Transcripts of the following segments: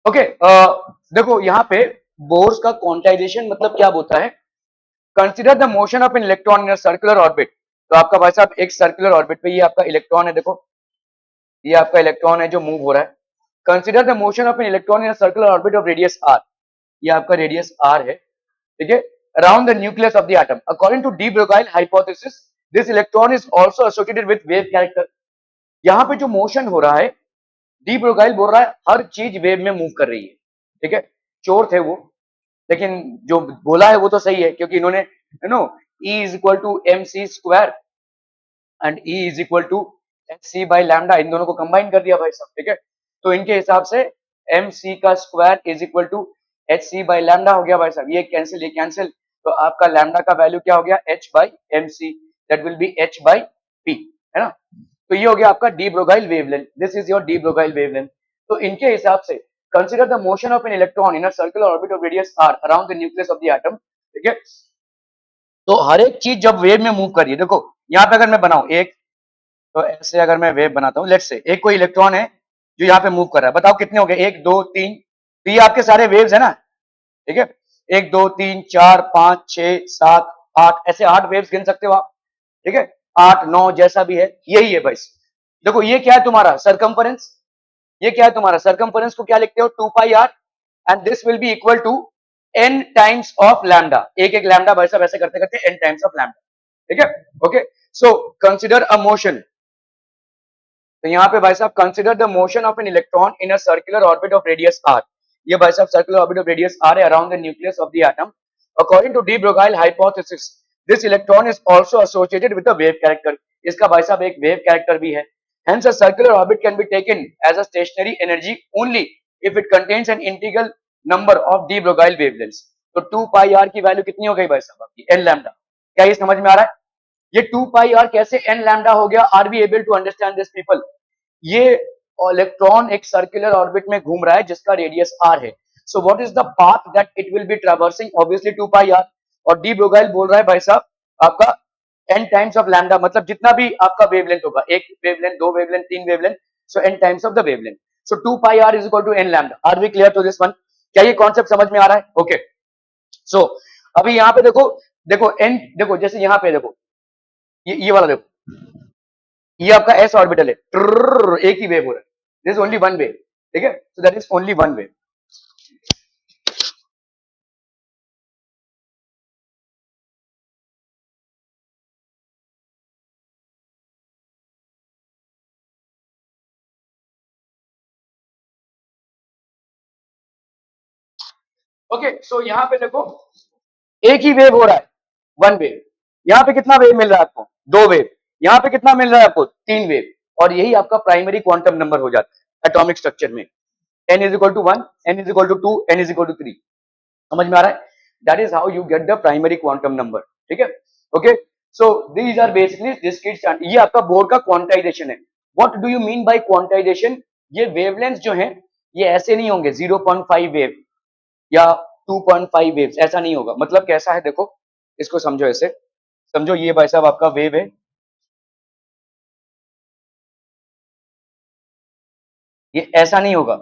Okay, देखो यहाँ पे बोर्स का क्वांटाइजेशन मतलब क्या होता है। Consider the motion of an electron in a circular orbit. तो आपका भाई साहब एक सर्कुलर ऑर्बिट पे ये आपका इलेक्ट्रॉन है, देखो ये आपका इलेक्ट्रॉन है जो मूव हो रहा है। Consider the motion of an electron in a circular orbit of radius R. ये आपका रेडियस आर है, ठीक है, around the nucleus of the atom. According to de Broglie hypothesis this electron is also associated with wave character. यहाँ पे जो motion हो रहा है, डी ब्रोगाइल बोल रहा है हर चीज वेव में मूव कर रही है, ठीक है। चोर थे वो, लेकिन जो बोला है वो तो सही है, क्योंकि इन्होंने you know E is equal to M C square and E is equal to H C by lambda, इन दोनों को कंबाइन कर दिया भाई साहब, ठीक है। तो इनके हिसाब से एम सी का square is equal to H C by lambda हो गया भाई साहब। ये कैंसिल, तो आपका लैम्डा का वैल्यू क्या हो गया, H by M C, that will be H by P, है ना। तो ये हो गया आपका de Broglie wavelength, this is your de Broglie wavelength. तो इनके हिसाब से consider the motion of an electron in a circular orbit of radius R around the nucleus of the atom, ठीक है। तो हर एक चीज जब वेव में मूव कर रही है, देखो यहाँ पे अगर मैं बनाऊं एक, तो ऐसे अगर मैं वेव बनाता हूं, लेट्स से एक कोई इलेक्ट्रॉन है जो यहाँ पे मूव कर रहा है, बताओ कितने हो गए, एक दो तीन, तो ये आपके सारे वेव्स है ना, ठीक है। एक दो तीन चार पांच छह सात आठ, ऐसे 8 वेव्स गिन सकते हो आप, ठीक है। 8 9 जैसा भी है, यही है भाई। देखो ये क्या है तुम्हारा सरकमफरेंस, ये क्या है तुम्हारा सरकमफरेंस को क्या लिखते हो, 2 pi R, and this will be equal to n times of lambda. एक एक लैम्डा भाई साहब ऐसे करते करते n टाइम्स ऑफ लैम्डा, ठीक है। Okay, so consider a motion. तो यहाँ पे भाई साहब consider the motion of an electron in a circular orbit of radius R. ये भाई साहब circular orbit of radius R है around the nucleus of the atom. According to de Broglie hypothesis this electron is also associated with a wave character. इसका भाई साहब एक wave character भी है। Hence a circular orbit can be taken as a stationary energy only if it contains an integral number of de Broglie wavelengths। तो 2 pi r की value कितनी हो गई भाई साहब आपकी, n लैम्डा। क्या ये समझ में आ रहा है, ये 2 pi r कैसे n लैम्डा हो गया, are we able to understand this people. ये इलेक्ट्रॉन एक सर्कुलर ऑर्बिट में घूम रहा है जिसका रेडियस r है। So what is the path that it will be traversing, obviously 2 pi r। और डी ब्रोगाइल बोल रहा है भाई साहब आपका n टाइम्स ऑफ लैम्डा, मतलब जितना भी आपका वेवलेंथ होगा, एक वेवलेंथ, दो वेवलेंथ, तीन wavelength, so n times of the wavelength. So 2 pi r is equal to n lambda. Are we clear to this one, क्या ये कॉन्सेप्ट समझ में आ रहा है, ओके। सो अभी यहाँ पे देखो, देखो n, देखो जैसे यहाँ पे देखो ये वाला देखो, ये आपका s ऑर्बिटल है, एक ही वेव हो रहा है, दिस ओनली वन वेव, ठीक है। So that is only one wave. Okay, so यहाँ पे देखो एक ही वेव हो रहा है, वन वेव। यहाँ पे कितना वेव मिल रहा है आपको, दो वेव। यहाँ पे कितना मिल रहा है आपको, तीन वेव। और यही आपका प्राइमरी क्वांटम नंबर हो जाता है एटॉमिक स्ट्रक्चर में। n is equal to 1, n is equal to 2, n is equal to 3। समझ में आ रहा है, that is how you get the primary quantum number, ठीक है। Okay, so these are basically discrete, ये आपका बोर का क्वांटाइजेशन है। What do you mean by quantization, ये वेवलेंथ जो है ये ऐसे नहीं होंगे 0.5 वेव या 2.5 वेव्स, ऐसा नहीं होगा। मतलब कैसा है देखो, इसको समझो ऐसे, समझो ये भाई साहब आपका वेव है, ये ऐसा नहीं होगा,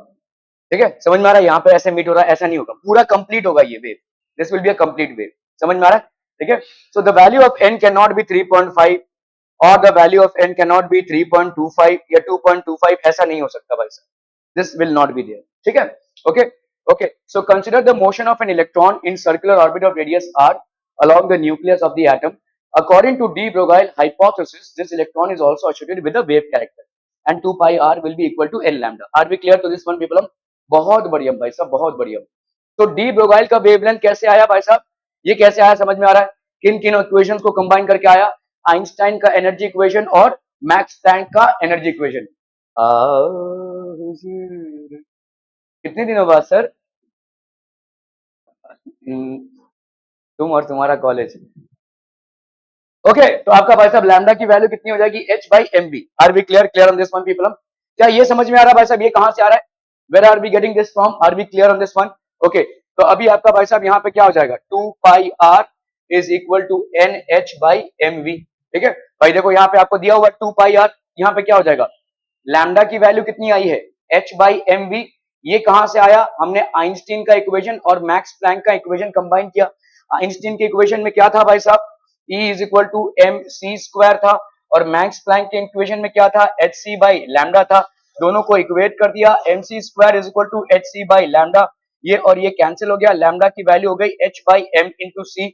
ठीक है। समझ में आ रहा है, यहाँ पे ऐसे मीट हो रहा है, ऐसा नहीं होगा, पूरा कंप्लीट होगा ये wave, this will be a complete wave. समझ में आ रहा है, ठीक है। So the value of n can not be 3.5 और the value of n can not be 3.25 या 2.25, ऐसा नहीं हो सकता भाई साहब, this will not be there, ठीक है। Okay, okay, so consider the motion of an electron in circular orbit of radius r along the nucleus of the atom. According to de Broglie hypothesis this electron is also associated with a wave character and 2 pi r will be equal to n lambda। are we clear to this one people? बहुत बढ़िया भाई साहब, बहुत बढ़िया। तो D Broglie का wavelength कैसे आया भाई साहब, ये कैसे आया समझ में आ रहा है, किन किन इक्वेशंस को कंबाइन करके आया, आइंस्टाइन का एनर्जी इक्वेशन और मैक्स प्लैंक का एनर्जी इक्वेशन। कितने दिनों बाद सर, तुम और तुम्हारा कॉलेज। ओके, तो आपका भाई साहब लैम्डा की वैल्यू कितनी हो जाएगी, h by M B. Are we clear, clear on this one people? क्या ये समझ में आ रहा है भाई साहब, ये कहां से आ रहा है, where are we getting this from, are we clear on this one? Okay, तो अभी आपका भाई साहब यहाँ पे क्या हो जाएगा, 2 pi are is equal to N H by M V, ठीक है भाई। देखो यहाँ पे आपको दिया हुआ 2 पाई आर, यहाँ पे क्या हो जाएगा, लैम्डा की वैल्यू कितनी आई है, h बाई एम वी, ये कहां से आया, हमने आइंस्टीन का इक्वेशन और मैक्स प्लैंक का इक्वेशन कंबाइन किया। आइंस्टीन के इक्वेशन में क्या था भाई साहब, E is equal to M C square था, और मैक्स प्लैंक के इक्वेशन में क्या था, एच सी बाई लैम्डा था। दोनों को इक्वेट कर दिया, M C square is equal to H C by lambda, ये और ये कैंसिल हो गया, लैम्डा की वैल्यू हो गई H by M into C,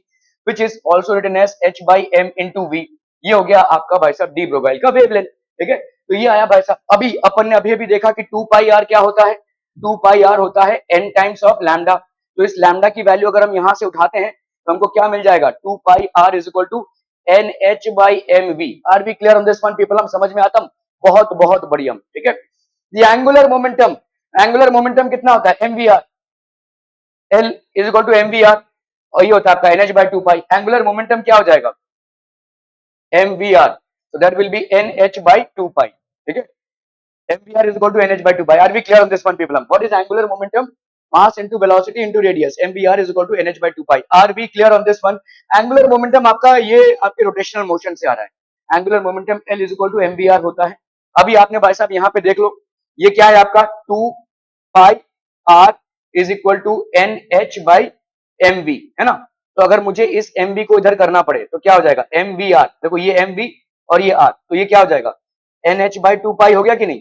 which is also written as H by M into V. ये हो गया आपका भाई साहब डी ब्रोगाइल का वेवलेंथ, ठीक है। तो ये आया भाई साहब। अभी अपन ने अभी भी देखा कि 2 पाई आर क्या होता है, 2 पाई आर होता है n टाइम्स ऑफ लैम्डा। तो इस लैम्डा की वैल्यू अगर हम यहां से उठाते हैं तो हमको क्या मिल जाएगा, 2 pi are is equal to N H by M we. Are we clear on this one people, हम समझ में आता, बहुत बहुत बढ़िया, ठीक है। द एंगुलर मोमेंटम कितना होता है, M we R, L is equal to M we R, और ये होता है आपका N H by 2 pi. Angular momentum क्या हो जाएगा, M we R, so that will be nh by 2 pi, ठीक है। mvr is equal to nh by 2 pi. Are we clear on this one people? What is angular momentum? Mass into velocity into radius. mvr is equal to nh by 2 pi. Are we clear on this one? Angular momentum आपका ये आपके rotational motion से आ रहा है। Angular momentum L is equal to mvr होता है। अभी आपने भाई साहब यहाँ पे देख लो, ये क्या है आपका 2 pi r is equal to nh by mv, है ना। तो अगर मुझे इस mv को इधर करना पड़े तो क्या हो जाएगा, mvr, देखो ये mv और ये r, तो ये क्या हो जाएगा, nh by 2 pi हो गया कि नहीं,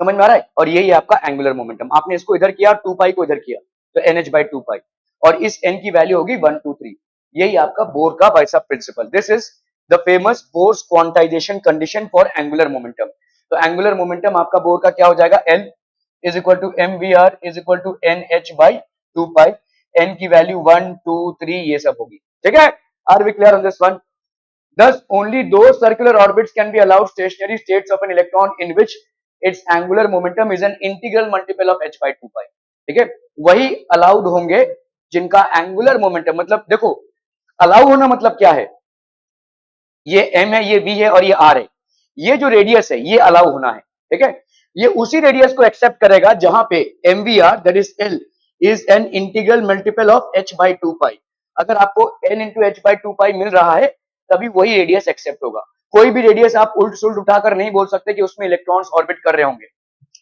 समझ में आ रहा है। और यही आपका एंगुलर मोमेंटम, आपने इसको इधर किया, 2 पाई को इधर किया, तो nh by 2 पाई, और इस n की वैल्यू होगी 1 2 3। यही आपका बोर का भाई साहब principle. This is the famous Bohr's quantization condition for angular momentum. तो एंगुलर मोमेंटम आपका बोर का क्या हो जाएगा, L is equal to M we are is equal to N H by 2 pi, n की वैल्यू 1 2 3 ये सब होगी, ठीक है। Are we clear on this one? Thus, only those circular orbits can be allowed stationary states of an electron in which its angular momentum is an integral multiple of h by 2 pi, ठीक है। वही allowed होंगे जिनका angular momentum, मतलब देखो allow होना मतलब क्या है, ये m है, ये v है और ये r है, ये जो रेडियस है ये अलाउ होना है, ठीक है। ये उसी रेडियस को एक्सेप्ट करेगा जहां पे mvr that is l is an integral multiple of h by 2 pi। अगर आपको n into h by 2 pi मिल रहा है तभी वही रेडियस एक्सेप्ट होगा। कोई भी रेडियस आप उल्ट सुल्ट उठाकर नहीं बोल सकते कि उसमें इलेक्ट्रॉन्स ऑर्बिट कर रहे होंगे,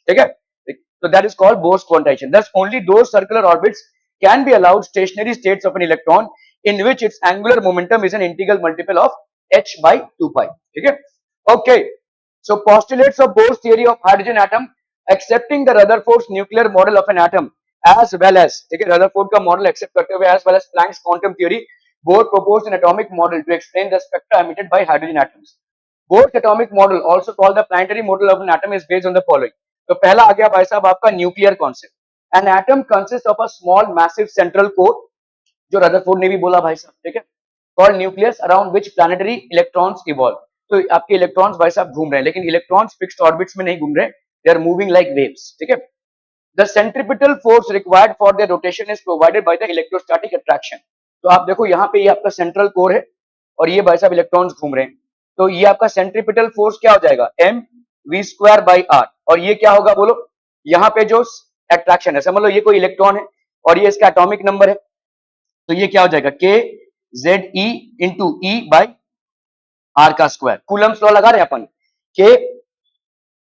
ठीक है। तो that is called Bohr's quantization. Thus only those circular orbits can be allowed stationary states of an electron in which its angular momentum is an integral multiple of h by 2 pi, ठीक है। Okay, so postulates of Bohr's theory of hydrogen atom accepting the Rutherford's nuclear model of an atom as well as, ठीक है, Rutherford का model accept करते हुए as well as Planck's quantum theory, Bohr proposed an atomic model to explain the spectra emitted by hydrogen atoms. Bohr's atomic model, also called the planetary model of an atom, is based on the following. तो पहला आ गया भाई साहब आपका nuclear concept. An atom consists of a small massive central core, जो Rutherford ने भी बोला भाई साहब, ठीक है, called nucleus around which planetary electrons evolve। तो आपके इलेक्ट्रॉन्स भाई साहब घूम रहे हैं, लेकिन इलेक्ट्रॉन्स फिक्स्ड ऑर्बिट्स में नहीं घूम रहे, they are moving like waves, ठीक है। The centripetal force required for their rotation is provided by the electrostatic attraction। तो आप देखो यहाँ पे ये आपका सेंट्रल कोर है और ये भाई साहब इलेक्ट्रॉन्स घूम रहे हैं, तो ये आपका सेंट्रिपिटल फोर्स क्या हो जाएगा, m v square by r, और ये क्या होगा बोलो, यहाँ पे जो अट्रैक्शन है, समझ लो ये कोई इलेक्ट्रॉन है और ये इसका एटॉमिक नंबर है, तो ये क्या हो जाएगा, k z e into e by r का स्क्वायर। कूलम्स लॉ लगा रहे हैं अपन, k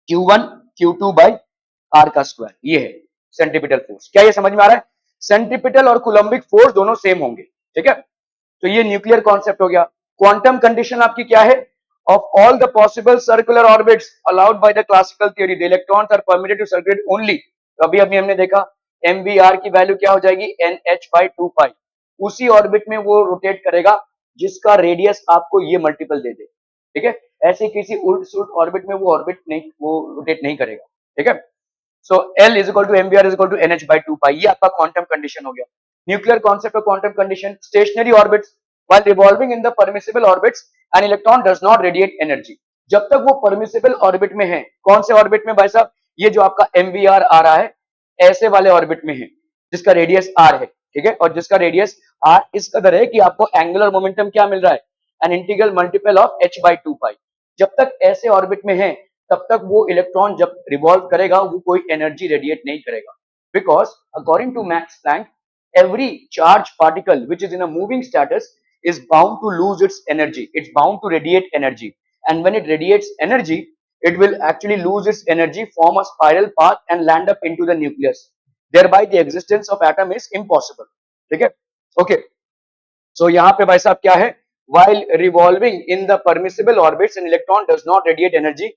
q1 q2 by r का स्क्वायर, ये है सेंट्रिपिटल फोर्स। क्या ये समझ में आ रहा है? सेंट्रिपिटल और कूलम्बिक फोर्स दोनों सेम होंगे, ठीक है। तो ये न्यूक्लियर कॉन्सेप्ट हो गया। क्वांटम कंडीशन आपकी क्या है, of all the possible circular orbits allowed by the classical theory the electrons are permitted to circulate only. तो अभी अभी हमने देखा mvr की वैल्यू क्या हो जाएगी, nh by 2 pi। उसी ऑर्बिट में वो रोटेट करेगा जिसका रेडियस आपको ये मल्टीपल दे दे, ठीक है। ऐसे किसी उल्ट सुल्ट ऑर्बिट में वो ऑर्बिट नहीं, वो रोटेट नहीं करेगा, ठीक है। So L is equal to mvr is equal to nh by 2 pi, ये आपका क्वांटम कंडीशन हो गया। Nuclear concept of quantum condition, stationary orbits while revolving in the permissible orbits an electron does not radiate energy। जब तक वो permissible orbit में है, कौन से ऑर्बिट में भाई साहब, ये जो आपका mvr आ रहा है ऐसे वाले ऑर्बिट में है जिसका रेडियस r है, ठीक है, और जिसका रेडियस r इस कदर है कि आपको एंगुलर मोमेंटम क्या मिल रहा है, N integral multiple of h by 2 pi। जब तक ऐसे ऑर्बिट में है तब तक वो इलेक्ट्रॉन जब रिवॉल्व करेगा वो कोई एनर्जी रेडिएट नहीं करेगा, because according to Max Planck every charged particle which is in a moving status is bound to lose its energy, it's bound to radiate energy, and when it radiates energy it will actually lose its energy, form a spiral path and land up into the nucleus। thereby the existence of atom is impossible. ठीक है, okay, so यहाँ पे भाई साहब क्या है, while revolving in the permissible orbits an electron does not radiate energy,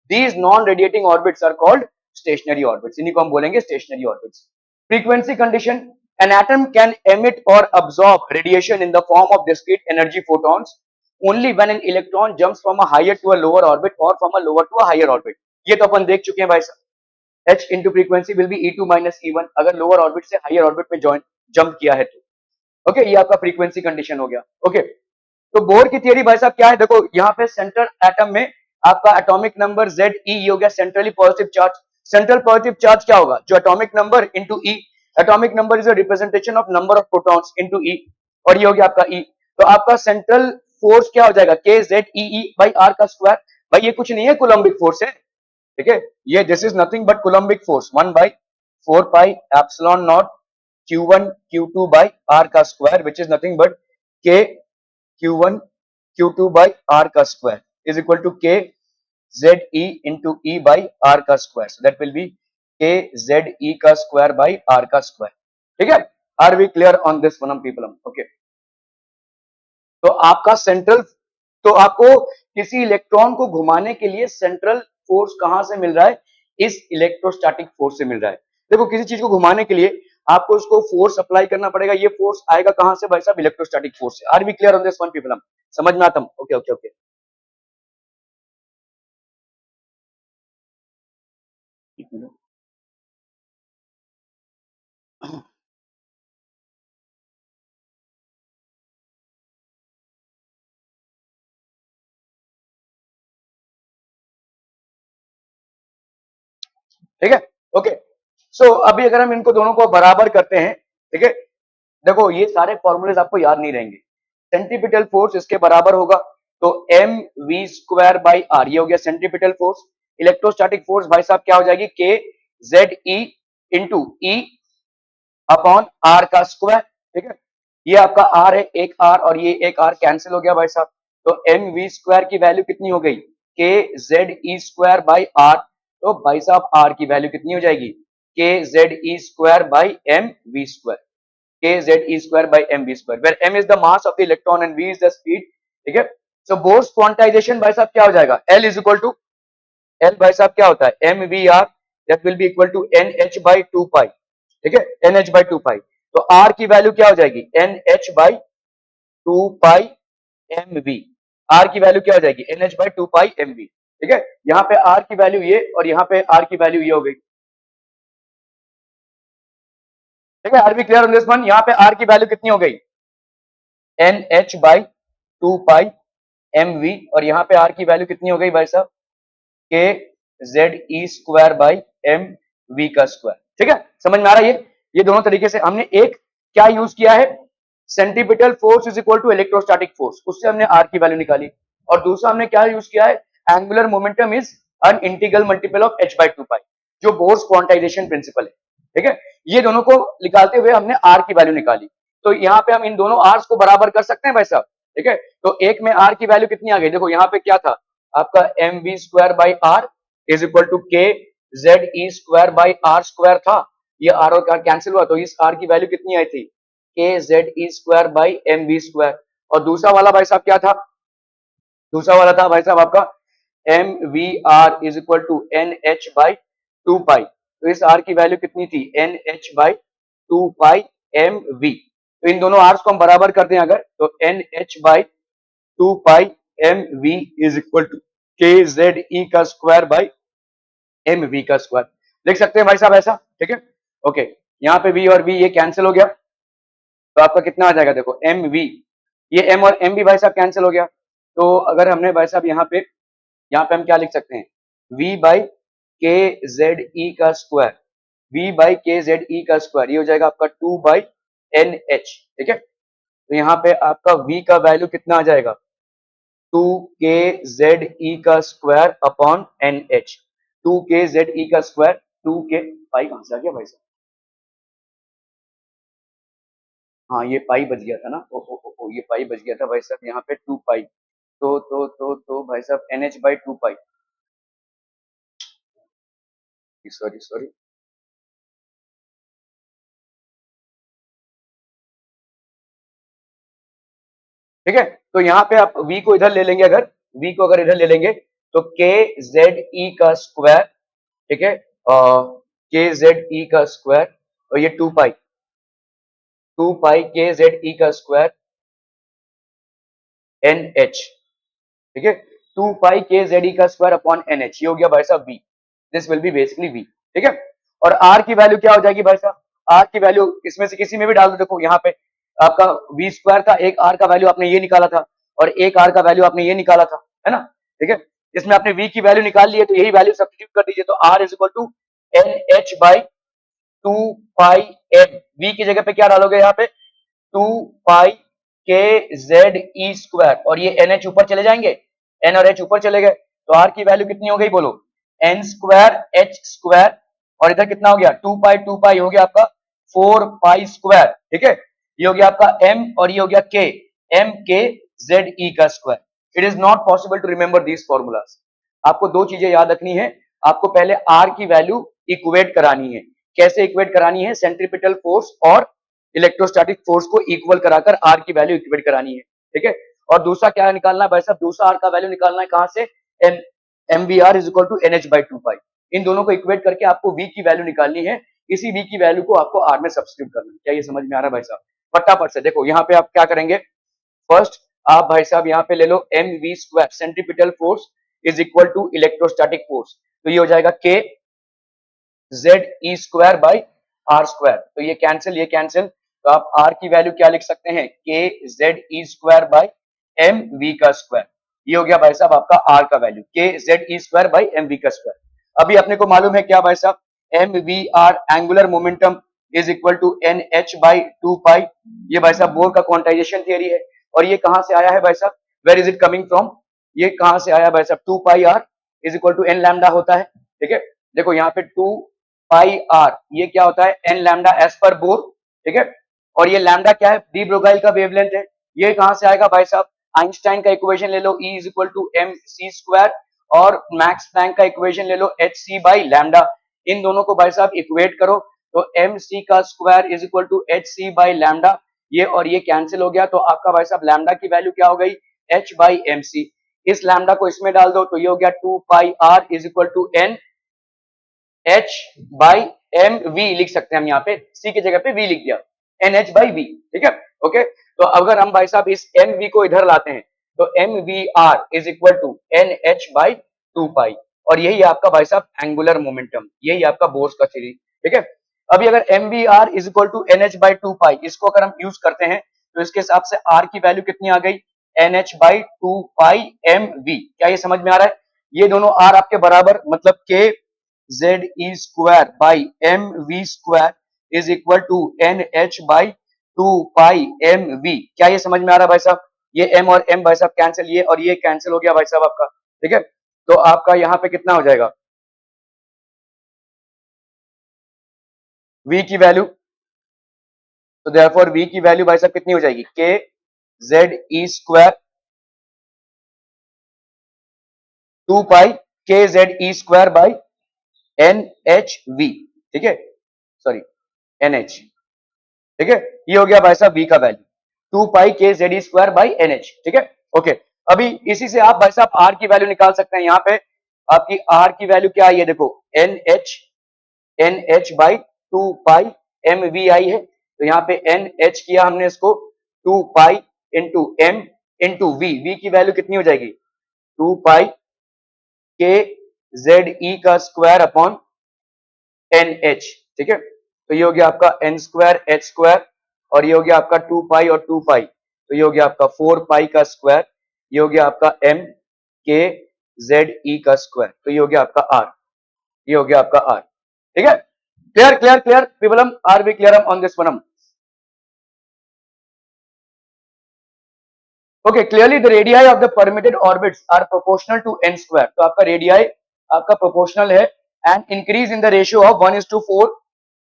these non radiating orbits are called stationary orbits, इन्हीं को हम बोलेंगे stationary orbits. Frequency condition, an atom can emit or absorb radiation in the form of discrete energy photons only when an electron jumps from a higher to a lower orbit or from a lower to a higher orbit. ये तो अपन देख चुके हैं भाई साहब, h into frequency will be e2 minus e1 अगर lower orbit से higher orbit में जॉइन जंप किया है तो ओके, ये आपका फ्रीक्वेंसी कंडीशन हो गया। ओके, तो बोर की थियरी भाई साहब क्या है, देखो यहाँ पे सेंट्रल एटम में आपका एटॉमिक नंबर जेड ई, ये हो गया centrally positive charge. Central positive charge क्या होगा, जो atomic number into E, atomic number is a representation of number of protons into E, और ये हो गया आपका ई। तो आपका सेंट्रल फोर्स क्या हो जाएगा, के Z E E by are का स्क्वायर। भाई ये कुछ नहीं है, कोलम्बिक फोर्स है, ठीक है, ये this is nothing but coulombic force 1/4 pi epsilon naught Q1 Q2 by R का square which is nothing but K Q1 Q2 by R का square is equal to K ZE into E by R का square, so that will be K ZE का square by R का square. ठीक है, are we clear on this one people? Okay, तो आपका central, तो आपको किसी इलेक्ट्रॉन को घुमाने के लिए सेंट्रल फोर्स कहां से मिल रहा है, इस इलेक्ट्रोस्टैटिक फोर्स से मिल रहा है। देखो किसी चीज को घुमाने के लिए आपको उसको फोर्स अप्लाई करना पड़ेगा, ये फोर्स आएगा कहां से भाई साहब, इलेक्ट्रोस्टैटिक फोर्स से। Are we clear on this one people? समझ में आता? ओके ओके ओके, ठीक है, ओके। सो अभी अगर हम इनको दोनों को बराबर करते हैं, ठीक है, देखो ये सारे फॉर्मूलेज आपको याद नहीं रहेंगे। सेंट्रीपिटल फोर्स इसके बराबर होगा, तो M we square by R, ये हो गया सेंट्रीपिटल फोर्स। इलेक्ट्रोस्टैटिक फोर्स भाई साहब क्या हो जाएगी, के Z E into E upon R का स्क्वायर। ठीक है, ये आपका आर है, एक आर और ये एक आर कैंसिल हो गया भाई साहब, तो एम वी स्क्वायर की वैल्यू कितनी हो गई, K Z E square by are. तो भाई साहब आर की वैल्यू कितनी हो जाएगी, के Z E square by M we square, K Z E square by M we square, where M is the mass of the electron and V is the speed. ठीक है, सो बोर्स क्वांटाइजेशन भाई साहब क्या हो जाएगा, L is equal to, L भाई साहब क्या होता है, M we R, that will be equal to N H by two pi. ठीक है, N H by two pi, तो आर की वैल्यू क्या हो जाएगी, N H by two pi M we. R की वैल्यू क्या हो जाएगी, N H by two pi M V. ठीक है, यहाँ पे आर की वैल्यू ये और यहाँ पे आर की वैल्यू ये हो गई। ठीक है, are we clear on this one? यहाँ पे आर की वैल्यू कितनी हो गई, N H by two pi M we, और यहाँ पे आर की वैल्यू कितनी हो गई भाई साहब, K Z E square by M we का स्क्वायर। ठीक है, समझ में आ रहा है? ये दोनों तरीके से हमने एक क्या यूज किया है, centripetal force is equal to electrostatic force, उससे हमने आर की वैल्यू निकाली, और दूसरा हमने क्या यूज किया है, angular momentum is an integral multiple of H by two pi, जो बोर्स क्वांटाइजेशन प्रिंसिपल है। ठीक है, ये दोनों को निकालते हुए हमने आर की वैल्यू निकाली, तो यहाँ पे हम इन दोनों आर्स को बराबर कर सकते हैं भाई साहब। ठीक है, तो एक में आर की वैल्यू कितनी आ गई, देखो यहाँ पे क्या था आपका, M we square by are is equal to के Z E square by R square था, ये आर और कैंसिल हुआ, तो इस आर की वैल्यू कितनी आई थी, K Z E square by M we square. और दूसरा वाला भाई साहब क्या था, दूसरा वाला था भाई साहब आपका M we are is equal to N H by two pi, तो इस आर की वैल्यू कितनी थी, N H by two pi M we. तो इन दोनों आर्स को हम बराबर कर दें अगर, तो N H by two pi M we is equal to के जेड ई का स्क्वायर बाई एम वी का स्क्वायर, लिख सकते हैं भाई साहब ऐसा। ठीक है, ओके, यहाँ पे वी और वी ये कैंसिल हो गया, तो आपका कितना आ जाएगा, देखो एम वी, ये एम और एम भी भाई साहब कैंसिल हो गया, तो अगर हमने भाई साहब यहाँ पे हम क्या लिख सकते हैं, v बाई के जेड ई का स्क्वायर, v बाई के जेड ई का स्क्वायर, ये हो जाएगा आपका टू बाई एन एच। ठीक है, तो यहाँ पे आपका v का वैल्यू कितना आ जाएगा, टू के जेड ई का square upon N H, two के जेड ई का स्क्वायर, टू के पाई कहां से आ गया भाई साहब, हाँ ये पाई बच गया था ना, ओ ये पाई बच गया था भाई साहब, यहाँ पे टू पाई, तो भाई साहब N H by two pi, sorry sorry, ठीक है। तो यहाँ पे आप v को इधर ले लेंगे, अगर v को अगर इधर ले लेंगे तो के जेड ई का स्क्वायर, ठीक है, के जेड ई का स्क्वायर, और ये 2 पाई के जेड ई का स्क्वायर एन एच, ठीक है, 2 पाई के जेड ई का स्क्वायर अपॉन एन एच, ये हो गया भाई साहब v, this will B basically v, ठीक है। और r की वैल्यू क्या हो जाएगी भाई साहब, r की वैल्यू इसमें से किसी में भी डाल दो, देखो यहाँ पे आपका v स्क्वायर था, एक r का वैल्यू आपने ये निकाला था और एक r का वैल्यू आपने ये निकाला था, है ना, ठीक है। इसमें आपने v की वैल्यू निकाल ली है तो यही वैल्यू सब्स्टिट्यूट कर दीजिए, तो r is equal to N H by 2 pi m, v की जगह पे क्या डालोगे यहाँ पे 2 पाई के जेड ई स्क्वायर, और ये एन एच ऊपर चले जाएंगे, एन और एच ऊपर चले गए, तो आर की वैल्यू कितनी हो गई बोलो, एन स्क्वायर एच स्क्वायर, और इधर कितना हो गया 2 पाई हो गया आपका 4 पाई स्क्वायर, ठीक है। ये हो गया आपका m और ये हो गया k, m k z e का square. It is not possible to remember these formulas. आपको दो चीजें याद रखनी है, आपको पहले r की वैल्यू इक्वेट करानी है। कैसे इक्वेट करानी है, सेंट्रीपिटल फोर्स और इलेक्ट्रोस्टैटिक फोर्स को इक्वल कराकर r की वैल्यू इक्वेट करानी है, ठीक है। और दूसरा क्या निकालना है भाई साहब, दूसरा r का वैल्यू निकालना है कहां से, m we are is equal to N H by 2 pi. इन दोनों को इक्वेट करके आपको v की वैल्यू निकालनी है, इसी v की वैल्यू को आपको r में सब्स्टिट्यूट करना है। क्या ये समझ में आ रहा है भाई साहब, फटाफट से देखो यहाँ पे आप क्या करेंगे, फर्स्ट आप भाई साहब यहाँ पे ले लो M we square, centripetal force is equal to electrostatic force, तो ये हो जाएगा के Z E square by R square, तो ये कैंसिल ये कैंसिल, तो आप r की वैल्यू क्या लिख सकते हैं, k Z E square by M we का स्क्वायर, ये हो गया भाई साहब आपका r का value, k Z E square by M we का स्क्वायर। अभी अपने को मालूम है क्या भाई साहब, m we r angular momentum is equal to N H by 2 pi, ये भाई साहब बोर का क्वांटाइजेशन थियरी है, और ये कहां से आया है भाई साहब, where is it coming from, ये कहां से आया भाई साहब, 2 pi r is equal to n lambda होता है, ठीक है। देखो यहाँ पे 2 पाई r, ये क्या होता है एन लैम्डा एस पर बोर, ठीक है। और ये लैम्डा क्या है, डी ब्रोगाइल का वेवलेंथ है, ये कहां से आएगा भाई साहब, आइंस्टाइन का इक्वेशन ले लो, E is equal to M C square, और मैक्स प्लैंक का इक्वेशन ले लो एच सी बाई लैम्डा, इन दोनों को भाई साहब इक्वेट करो, तो एम सी का square is equal to H C by lambda, ये और ये कैंसिल हो गया, तो आपका भाई साहब लैम्डा की वैल्यू क्या हो गई, एच बाई एम सी, इस लैम्डा को इसमें डाल दो, तो ये हो गया 2 pi r is equal to N H by M v, लिख सकते हैं हम यहाँ पे, सी की जगह पे v लिख दिया, एन एच बाई वी, ठीक है, ओके। तो अगर हम भाई साहब इस एम वी को इधर लाते हैं, तो M we are is equal to N H by 2 pi, और यही आपका भाई साहब एंगुलर मोमेंटम, यही आपका बोर्स का थ्योरी, ठीक है। अभी अगर m we are is equal to N H by 2 pi, इसको अगर हम यूज करते हैं तो इसके हिसाब से आर की वैल्यू कितनी आ गई, N H by 2 pi M v, क्या ये समझ में आ रहा है, ये दोनों आर आपके बराबर, मतलब k Z E square by M we square is equal to N H by 2 pi M v, क्या ये समझ में आ रहा है भाई साहब, ये m और m भाई साहब कैंसिल, ये और ये कैंसिल हो गया भाई साहब आपका, ठीक है। तो आपका यहाँ पे कितना हो जाएगा, v की वैल्यू, तो देयरफॉर v की वैल्यू भाई साहब कितनी हो जाएगी, के जेड ई स्क्वायर 2 पाई के Z E square by N H v, ठीक है, सॉरी एन एच, ठीक है, ये हो गया भाई साहब v का वैल्यू 2 पाई के z square by N h, ठीक है, ओके। अभी इसी से आप भाई साहब r की वैल्यू निकाल सकते हैं, यहाँ पे आपकी r की वैल्यू क्या आई है, देखो N H by 2 pi M V आई है, तो यहाँ पे एन एच किया हमने इसको 2 pi into m into v की वैल्यू कितनी हो जाएगी, 2 पाई के जेड ई का स्क्वायर अपॉन एन एच, ठीक है। तो ये हो गया आपका एन स्क्वायर एच स्क्वायर, और ये हो गया आपका 2 पाई और 2 पाई, तो ये हो गया आपका 4 पाई का स्क्वायर, ये हो गया आपका एम के जेड ई का स्क्वायर, तो ये हो गया आपका आर, ये हो गया आपका आर, ठीक है। क्लियर क्लियर क्लियर पीपलम, are we clear on this one, okay. Clearly the radii of the permitted orbits are proportional to N square, तो आपका रेडियाई आपका प्रोपोर्शनल है, and increase in the ratio of 1:4,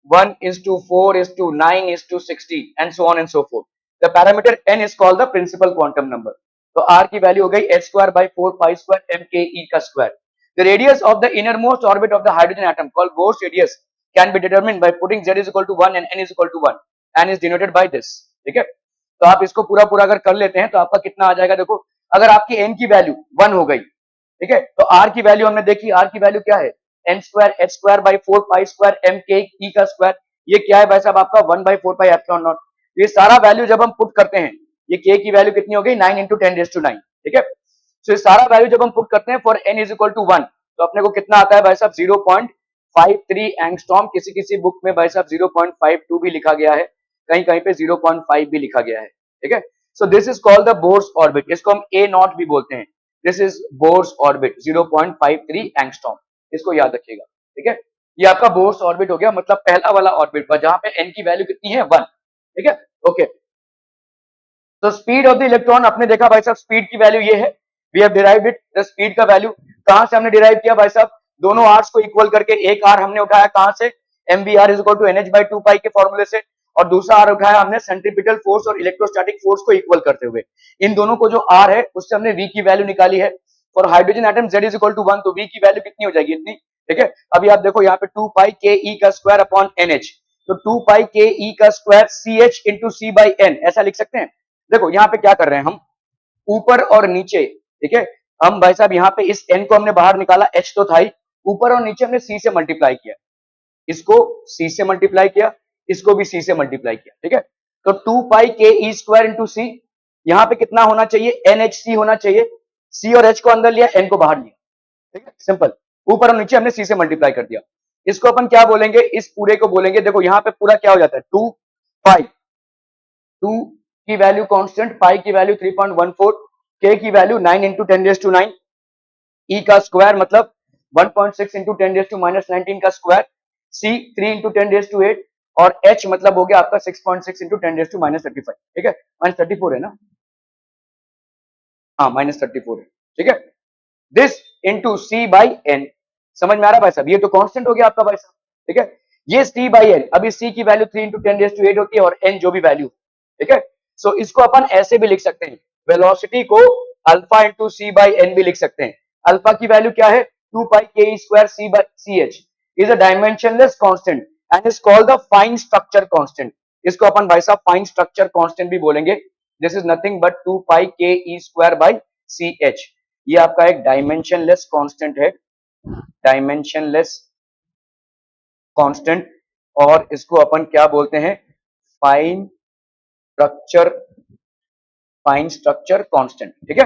1:4:9:60 and so on and so forth. The parameter n is called the principal quantum number. तो r की value हो गई h square by 4 pi square m k e का square. The radius of the innermost orbit of the hydrogen atom called Bohr's radius can be determined by putting z is equal to 1 and n is equal to 1 and is denoted by this, ठीक है। तो आप इसको पूरा पूरा अगर कर लेते हैं तो आपका कितना आ जाएगा, देखो अगर आपकी n की वैल्यू 1 हो गई, ठीक है, तो r की वैल्यू हमने देखी, r की वैल्यू क्या है, n square h square by 4 pi square m k e का स्क्वायर, ये क्या है भाई साहब आपका 1 बाई 4 पाई एप्सिलॉन नॉट। ये सारा वैल्यू जब हम पुट करते हैं, ये k की वैल्यू कितनी हो गई 9 इंटू 10⁹ ठीक है। तो ये सारा वैल्यू जब हम पुट करते हैं for n is equal to 1, तो अपने को कितना आता है भाई साहब 0.53 एंगस्ट्रॉम, किसी किसी बुक में भाई साहब 0.52 भी लिखा गया है, कहीं कहीं पे 0.5 भी लिखा गया है, ठीक है। So this is called the Bohr's orbit, इसको हम ए नॉट भी बोलते हैं, this is Bohr's orbit 0.53 angstrom, इसको याद रखिएगा, ठीक है। ये आपका बोर्स ऑर्बिट हो गया, मतलब पहला वाला ऑर्बिट पर जहां पे n की वैल्यू कितनी है 1, ठीक है, ओके। तो स्पीड ऑफ द इलेक्ट्रॉन आपने देखा भाई साहब, स्पीड की वैल्यू ये है, we have derived it, the speed का वैल्यू कहां से हमने डिराइव किया भाई साहब, दोनों आर्स को इक्वल करके, एक आर हमने उठाया कहां से, mvr is equal to nh/2 के फॉर्मूले से, और दूसरा आर उठाया हमने सेंट्रीपिटल फोर्स और इलेक्ट्रोस्टैटिक फोर्स को इक्वल करते हुए। इन दोनों को जो आर है उससे हमने v की वैल्यू निकाली है। For hydrogen atom z is equal to 1, तो v की वैल्यू कितनी हो जाएगी, इतनी, ठीक है। अभी आप देखो यहाँ पे 2 पाई के ई का स्क्वायर अपॉन nh, तो 2 पाई के ई का square c h into c by n, ऐसा लिख सकते हैं। देखो यहाँ पे क्या कर रहे हैं हम, ऊपर और नीचे, ठीक है, हम भाई साहब यहाँ पे इस n को हमने बाहर निकाला, h तो था ही, ऊपर और नीचे हमने c से मल्टीप्लाई किया, इसको c से मल्टीप्लाई किया, इसको भी c से मल्टीप्लाई किया, ठीक है। तो 2 pi k E square into सी, यहाँ पे कितना होना चाहिए, NHC होना चाहिए, c और h को अंदर लिया, n को बाहर लिया, ठीक है, सिंपल, ऊपर और नीचे हमने c से मल्टीप्लाई कर दिया। इसको अपन क्या बोलेंगे, इस पूरे को बोलेंगे, देखो यहाँ पे पूरा क्या हो जाता है 2 पाई, 2 की वैल्यू कांस्टेंट, पाई की वैल्यू 3.14, k की वैल्यू 9 इंटू 10⁻⁹, e का स्क्वायर मतलब 1.6 इंटू 10⁻⁻19 का स्क्वायर, c 3 इंटू 10⁸ और h मतलब हो गया आपका 6.6 इंटू 10⁻35, ठीक है, -34 है ना, हाँ -34 है, ठीक है। This into c by n, समझ में आ रहा है भाई साहब, ये तो कांस्टेंट हो गया आपका भाई साहब, ठीक है। ये c बाई n, अभी c की वैल्यू 3 इंटू 10⁸ होती है और n जो भी वैल्यू, ठीक है। सो इसको अपन ऐसे भी लिख सकते हैं, वेलोसिटी को alpha into c by n भी लिख सकते हैं। अल्फा की वैल्यू क्या है 2 pi k square c by c h, is a dimensionless constant and is called the fine structure constant. इसको अपन भाई साहब फाइन स्ट्रक्चर कांस्टेंट भी बोलेंगे। This is nothing but 2 pi k square by c h, ये आपका एक dimensionless constant है, डायमेंशनलेस कांस्टेंट, और इसको अपन क्या बोलते हैं, फाइन स्ट्रक्चर कांस्टेंट, ठीक है।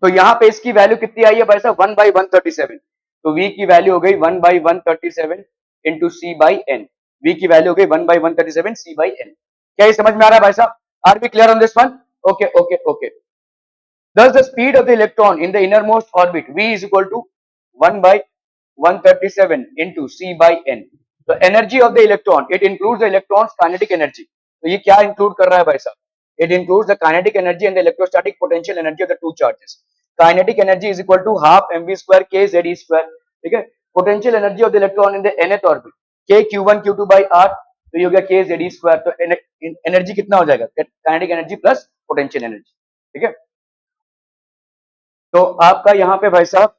तो यहाँ पे इसकी वैल्यू कितनी आई है भाई साहब 1/137, तो v की वैल्यू हो गई 1/137 into c by n, v की वैल्यू हो गई 1/137 सी बाई एन। क्या ये समझ में आ रहा है भाई साहब, are we clear on this one, okay okay okay. Thus the speed of the electron in the innermost orbit v is equal to 1/137 into c by n. The energy of the electron, it includes the electron's kinetic energy. तो ये क्या include कर रहा है भाई साहब, it includes the kinetic energy and the electrostatic potential energy of the two charges. Kinetic energy is equal to half mv square k z e square, ठीक है। Potential energy of the electron in the nth orbit, k q1 q2 by r, तो ये हो गया k z e square, तो energy कितना हो जाएगा, kinetic energy plus potential energy, ठीक है। तो आपका यहां पे भाई साहब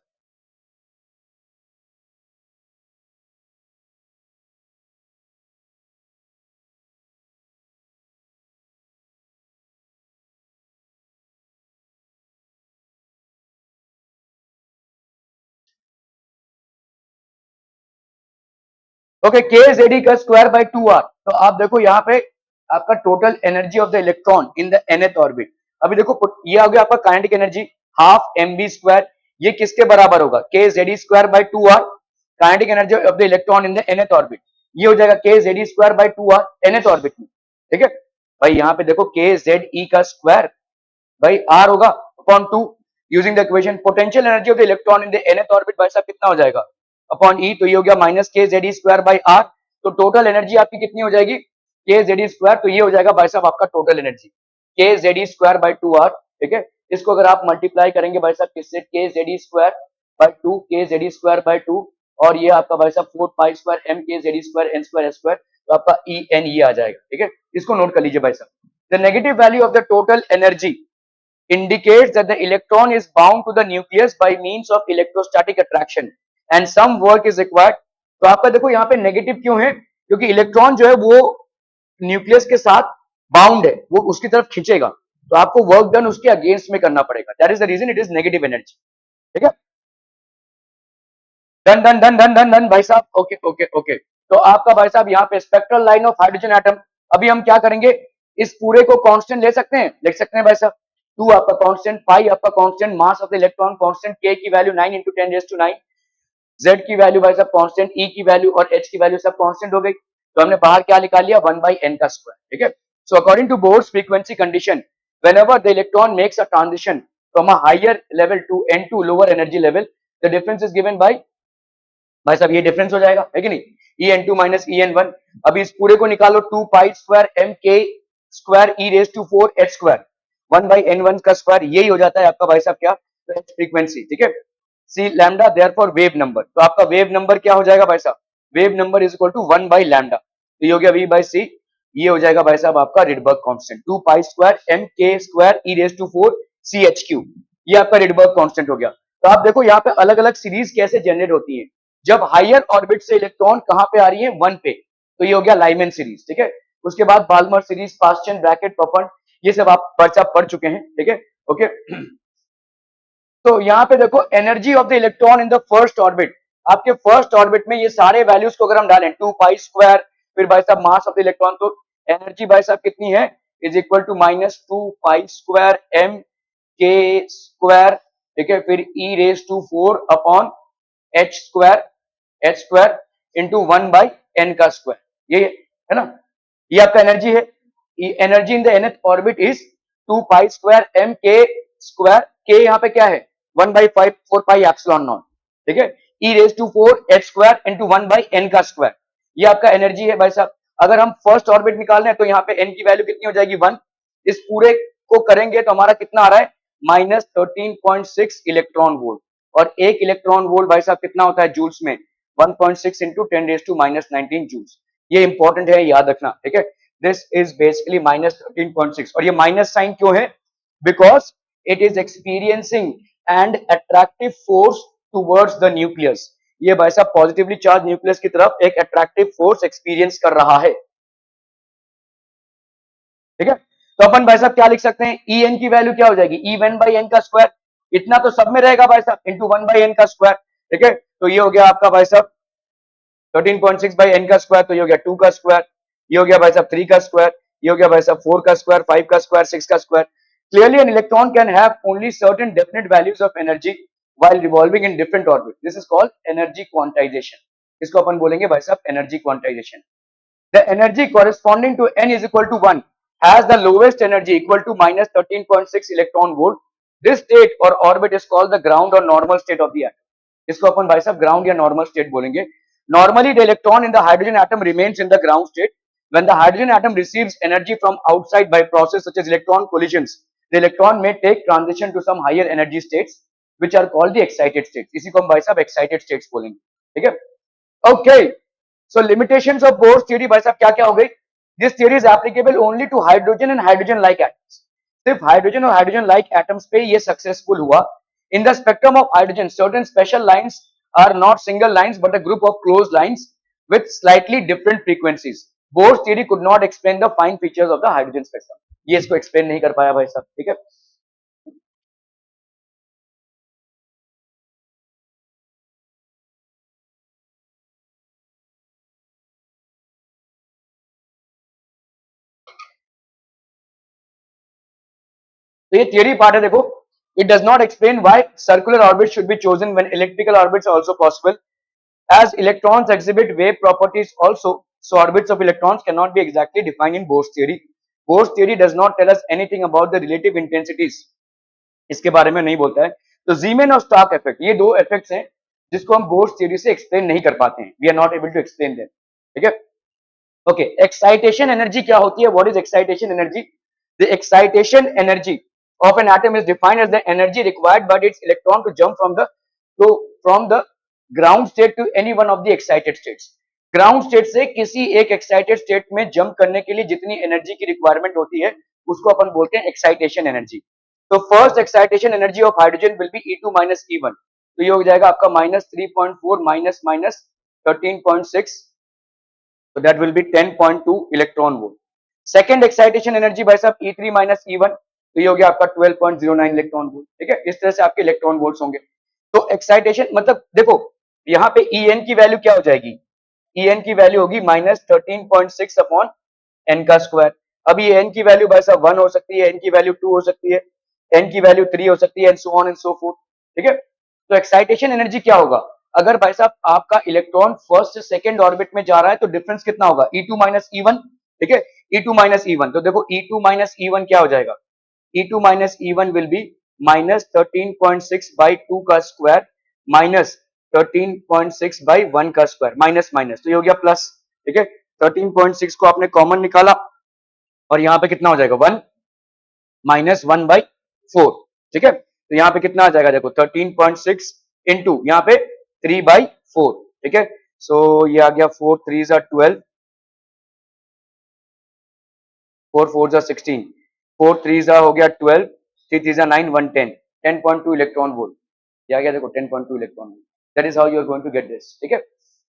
ओके, के जेडी का स्क्वायर बाय 2r, तो आप देखो यहाँ पे आपका total energy of the electron in the nth orbit, अभी देखो ये आ गया आपका kinetic energy half mv square, ये किसके बराबर होगा, के JD square by 2r, kinetic energy of the electron in the nth orbit, ये हो जाएगा के JD square by 2r nth orbit में, ठीक है भाई। यहाँ पे देखो के जेड ई का स्क्वायर भाई r होगा upon 2, using the equation potential energy of the electron in the nth orbit भाई साहब कितना हो जाएगा अपॉन ई, तो ये हो गया minus k Z E square by are, तो टोटल एनर्जी आपकी कितनी हो जाएगी के जेड ई स्क्वायर, तो ये हो जाएगा भाई साहब आपका टोटल एनर्जी के Z E square by 2r, ठीक है। इसको अगर आप मल्टीप्लाई करेंगे भाई साहब किससे, के जेड ई स्क्वायर बाई 2, के जेड ई स्क्वायर बाई 2, और ये आपका भाई साहब 4 pi square M K Z ई square N square S square, तो आपका ई एन ये आ जाएगा, ठीक है। इसको नोट कर लीजिए भाई साहब। The negative value of the total energy indicates that the electron is bound to the nucleus by means of electrostatic attraction and some work is required। तो आपका देखो यहाँ पे नेगेटिव क्यों है, क्योंकि इलेक्ट्रॉन जो है वो न्यूक्लियस के साथ बाउंड है, वो उसकी तरफ खींचेगा, तो आपको वर्क डन उसके अगेंस्ट में करना पड़ेगा, that is the reason it is negative energy. ठीक है, done done done done done done भाई साहब, ओके ओके ओके। तो आपका भाई साहब यहाँ पे spectral line of hydrogen atom, अभी हम क्या करेंगे, इस पूरे को कांस्टेंट ले सकते हैं, लिख सकते हैं भाई साहब, 2 आपका कांस्टेंट, पाई आपका constant, mass of the electron constant, के की वैल्यू 9 × 10⁹, z की वैल्यू भाई साहब कांस्टेंट, e की वैल्यू और h की वैल्यू सब कांस्टेंट हो गई। तो हमने बाहर क्या निकाल लिया, 1/n का स्क्वायर। ठीक है, so according to Bohr's frequency condition, whenever the electron makes a transition from a higher level to n to lower energy level, the difference is given by, भाई साहब ये डिफरेंस हो जाएगा है कि नहीं, En2 माइनस En1। अभी इस पूरे को निकालो, 2 pi square m k square e raise to 4 h square 1/n1 का स्क्वायर, यही हो जाता है आपका भाई साहब क्या, तो फ्रीक्वेंसी। ठीक है, C lambda therefore wave number, तो आपका वेव नंबर क्या हो जाएगा भाई साहब, wave number is equal to 1/लैम्डा, तो ये हो गया v बाई सी, ये हो जाएगा भाई साहब आपका Rydberg constant, 2 pi square m k square e raise to 4 c h cube, ये आपका रिडबर्ग कांस्टेंट हो गया। तो आप देखो यहाँ पे अलग अलग सीरीज कैसे जनरेट होती है, जब हायर ऑर्बिट से इलेक्ट्रॉन कहां पे आ रही है, 1 पे, तो ये हो गया लाइमन सीरीज। ठीक है, उसके बाद Balmer series, Paschen, Brackett, Pfund, ये सब आप पर्चा पढ़ चुके हैं। ठीक है, ओके। तो यहाँ पे देखो energy of the electron in the first orbit, आपके फर्स्ट ऑर्बिट में ये सारे वैल्यूज को अगर हम डालें, 2 पाई स्क्वायर, फिर भाई साहब मास ऑफ द इलेक्ट्रॉन, तो एनर्जी भाई साहब कितनी है, is equal to -2 pi square m k square, ठीक है, फिर e raise to 4 upon h square into 1/n का स्क्वायर, ये है ना, ये आपका एनर्जी है। Energy in the nth orbit is 2 pi square m k square, k यहाँ पे क्या है, 1/5 4 पाई एप्सिलॉन नॉट, ठीक है, e raise to 4 h square into 1/n का स्क्वायर, ये आपका एनर्जी है भाई साहब। अगर हम फर्स्ट ऑर्बिट निकाल रहे हैं तो यहाँ पे n की वैल्यू कितनी हो जाएगी, 1, इस पूरे को करेंगे तो हमारा कितना आ रहा है, -13.6 इलेक्ट्रॉन वोल्ट, और एक इलेक्ट्रॉन वोल्ट भाई साहब कितना होता है जूल्स में, 1.6 इंटू 10⁻⁻19 जूल्स, ये इंपॉर्टेंट है, याद रखना। ठीक है, दिस इज बेसिकली -13.6, और ये माइनस साइन क्यों है, because it is experiencing and attractive force towards the nucleus, ये भाई साहब पॉजिटिवली चार्ज न्यूक्लियस की तरफ एक अट्रैक्टिव फोर्स एक्सपीरियंस कर रहा है। ठीक है, तो अपन भाई साहब क्या लिख सकते हैं, ई एन की वैल्यू क्या हो जाएगी, E1/n का स्क्वायर, इतना तो सब में रहेगा भाई साहब, इंटू 1/n का स्क्वायर। ठीक है, तो ये हो गया आपका भाई साहब 13.6/n का स्क्वायर, तो ये हो गया 2 का स्क्वायर, ये हो गया भाई साहब 3 का स्क्वायर, ये हो गया भाई साहब 4 का स्क्वायर, 5 का स्क्वायर, 6 का square. Clearly an electron can have only certain definite values of energy while revolving in different orbit, this is called energy quantization, इसको अपन बोलेंगे भाई साहब energy quantization। The energy corresponding to n is equal to 1 has the lowest energy equal to -13.6 electron volt. This state or orbit is called the ground or normal state of the atom. इसको अपन भाई साहब ground या normal state बोलेंगे। Normally the electron in the hydrogen atom remains in the ground state. When the hydrogen atom receives energy from outside by process such as electron collisions, the electron may take transition to some higher energy states which are called the excited states. इसी को हम भाई साहब excited states बोलेंगे। ठीक है, okay. So limitations of Bohr's theory भाई साहब क्या क्या हो गई, this theory is applicable only to hydrogen and hydrogen like atoms, सिर्फ हाइड्रोजन और हाइड्रोजन लाइक एटम्स पे ये सक्सेसफुल हुआ। In the spectrum of hydrogen certain special lines are not single lines but a group of close lines with slightly different frequencies. Bohr's theory could not explain the fine features of the hydrogen spectrum, ये इसको explain नहीं कर पाया भाई साहब। ठीक है, तो ये थियरी पार्ट है, देखो it does not explain why circular orbit should be chosen when electrical orbits are also possible as electrons exhibit wave properties also, so orbits of electrons cannot be exactly defined in Bohr's theory. Bohr's theory does not tell us anything about the relative intensities, इसके बारे में नहीं बोलता है। तो जीमेन और Stark effect, ये दो इफेक्ट्स हैं जिसको हम बोर्स थ्योरी से एक्सप्लेन नहीं कर पाते हैं, we are not able to explain them. ठीक है, ओके। एक्साइटेशन एनर्जी क्या होती है, what is excitation energy, the excitation energy of an atom is defined as the energy required by its electron to jump from the ground state to any one of the excited states. Ground state से किसी एक excited state में jump करने के लिए जितनी energy की requirement होती है उसको अपन बोलते हैं एक्साइटेशन एनर्जी। तो first excitation energy of hydrogen will be E2 minus E1, तो ये हो जाएगा आपका -3.4 माइनस माइनस 13.6, तो that will B 10.2 electron volt. Second excitation energy भाई साहब E3 माइनस E1, तो ये हो गया आपका 12.09 इलेक्ट्रॉन वोल्ट। ठीक है, इस तरह से आपके इलेक्ट्रॉन वोल्ट्स होंगे। तो एक्साइटेशन मतलब देखो यहाँ पे En की वैल्यू क्या हो जाएगी, En की वैल्यू होगी -13.6 अपॉन n का स्क्वायर। अब ये n की वैल्यू भाई साहब 1 हो सकती है, n की वैल्यू 2 हो सकती है, n की वैल्यू 3 हो सकती है, and so on and so fourth. ठीक है, तो एक्साइटेशन एनर्जी क्या होगा, अगर भाई साहब आपका इलेक्ट्रॉन फर्स्ट से सेकंड ऑर्बिट में जा रहा है तो डिफरेंस कितना होगा, E2 माइनस E1। ठीक है, E2 माइनस E1, तो देखो E2 माइनस E1 क्या हो जाएगा, E2 minus E1 will be -13.6 by 2 का स्क्वायर माइनस 13.6 बाई 1 का स्क्वायर, माइनस माइनस तो ये हो गया प्लस। ठीक है, 13.6 को आपने कॉमन निकाला और यहाँ पे कितना हो जाएगा 1 माइनस 1 बाई 4। ठीक है, तो यहाँ पे कितना आ जाएगा देखो 13.6 इंटू यहाँ पे 3 बाई 4। ठीक है, सो ये आ गया 4 3 जा 12, 4 4 जा 16, 4 3 जा हो गया 12, 3 3 जा 9, 1 10, 10.2 इलेक्ट्रॉन वोल्ट। ये आ गया देखो 10.2 electron volt. That is how you are going to get this. ठीक है,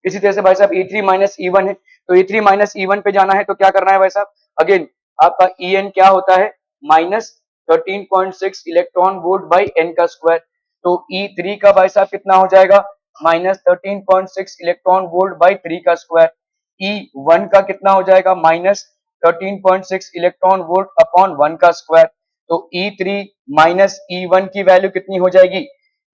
इसी तरह से भाई साहब E3 माइनस E1 है, तो E3 माइनस E1 पे जाना है तो क्या करना है भाई साहब, अगेन आपका En क्या होता है -13.6 इलेक्ट्रॉन वोल्ट बाई n का स्क्वायर। तो E3 का भाई साहब कितना हो जाएगा -13.6 इलेक्ट्रॉन वोल्ट बाई 3 का स्क्वायर। E1 का कितना हो जाएगा -13.6 इलेक्ट्रॉन वोल्ट अपॉन 1 का स्क्वायर। तो E3 माइनस E1 की वैल्यू कितनी हो जाएगी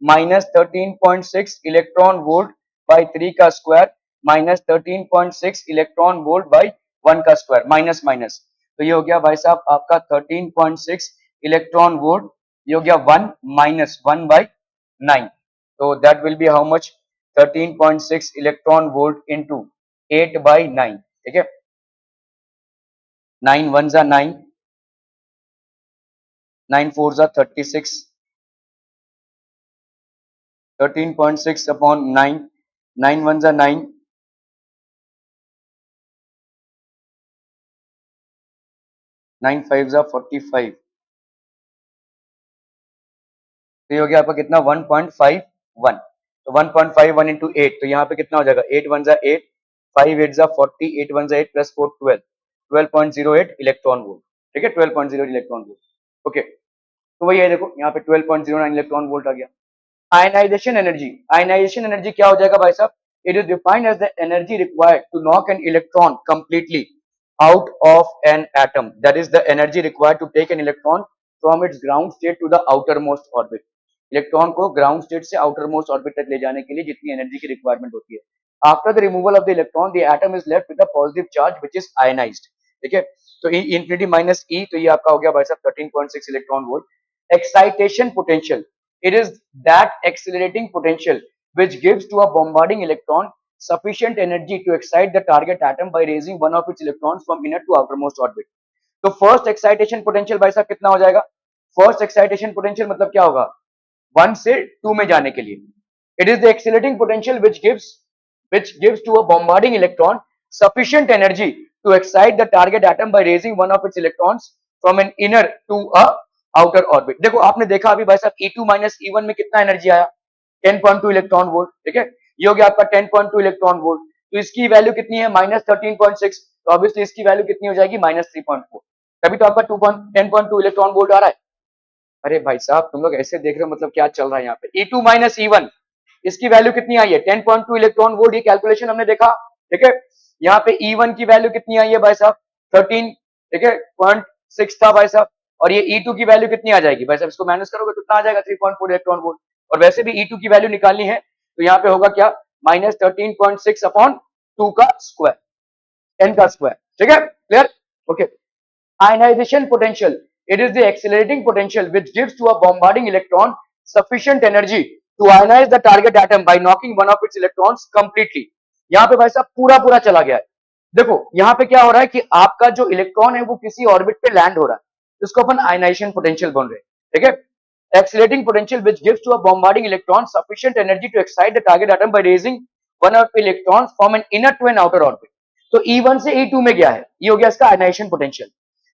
-13.6 इलेक्ट्रॉन वोल्ट बाई 3 का स्क्वायर -13.6 इलेक्ट्रॉन वोल्ट बाई 1 का स्क्वायर, माइनस माइनस तो ये हो गया भाई साहब आपका 13.6 इलेक्ट्रॉन वोल्ट, ये हो गया 1 माइनस 1 बाई 9, तो that will B how much 13.6 electron volt into 8 by 9। ठीक है, 9 1 जा 9, 9 4 जा 36, 13.6 अपॉन 9, 9 1 जा 9, 9 5 जा 45, तो ये हो गया आपका कितना 1.51, तो 1.51 इंटू 8, तो यहाँ पे कितना हो जाएगा 8 1 जा 8, 5 8 जा 40, 8 1 जा 8 प्लस 4 12, 12.08 इलेक्ट्रॉन वोल्ट। ठीक है, 12.08 इलेक्ट्रॉन वोल्ट। ओके, तो वही है देखो यहाँ पे 12.09 इलेक्ट्रॉन वोल्ट आ गया। आयनाइजेशन एनर्जी, आयनाइजेशन एनर्जी क्या हो जाएगा भाई साहब, it is defined as the energy required to knock an electron completely out of an atom, that is the energy required to take an electron from its ground state to the outermost orbit। Electron को ground state से outermost orbit तक ले जाने के लिए जितनी energy की requirement होती है, after the removal of the electron the atom is left with a positive charge which is ionised. ठीक है, तो E इंफिनिटी माइनस E, तो ये आपका हो गया भाई साहब 13.6 electron volt. Excitation potential, it is that accelerating potential which gives to a bombarding electron sufficient energy to excite the target atom by raising one of its electrons from inner to outermost orbit। तो first excitation potential भाई साहब कितना हो जाएगा, first excitation potential मतलब क्या होगा 1 से 2 में जाने के लिए, it is the accelerating potential which gives to a bombarding electron sufficient energy to excite the target atom by raising one of its electrons from an inner to a outer orbit। देखो आपने देखा अभी भाई साहब E2 minus E1 में कितना energy आया 10.2 electron volt. ठीक है, ये हो गया आपका 10.2 इलेक्ट्रॉन वोल्ट, तो इसकी वैल्यू कितनी है -13.6, तो ऑब्वियसली इसकी वैल्यू कितनी हो जाएगी -3.4, तभी तो आपका 10.2 इलेक्ट्रॉन वोल्ट आ रहा है। अरे भाई साहब तुम लोग ऐसे देख रहे हो, मतलब क्या चल रहा है यहाँ पे, E2 माइनस E1 इसकी वैल्यू कितनी आई है 10.2 इलेक्ट्रॉन वोल्ट, ये कैलकुलेशन हमने देखा। ठीक है, यहाँ पे E1 की वैल्यू कितनी आई है भाई साहब 13, ठीक है 0.6 था भाई साहब, और ये E2 की वैल्यू कितनी आ जाएगी भाई साहब, इसको माइनस करोगे तो कितना आ जाएगा 3.4 इलेक्ट्रॉन वोल्ट, और वैसे भी E2 की वैल्यू निकालनी है तो यहाँ पे होगा क्या -13.6 अपॉन 2 का स्क्वायर, n का स्क्वायर। ठीक है, clear. Okay, ionization potential, it is the accelerating potential which gives to a bombarding electron sufficient energy to ionize the target atom by knocking one of its electrons completely। यहाँ पे भाई साहब पूरा पूरा चला गया है। देखो यहाँ पे क्या हो रहा है कि आपका जो इलेक्ट्रॉन है वो किसी ऑर्बिट पे लैंड हो रहा है, जिसको अपन आयनाइजेशन पोटेंशियल बोल रहे हैं। ठीक है, accelerating potential which gives to a bombarding electron sufficient energy to excite the target atom by raising one of the electrons from an inner to an outer orbit। तो E1 से E2 में गया है, ये हो गया इसका आयनाइजेशन पोटेंशियल।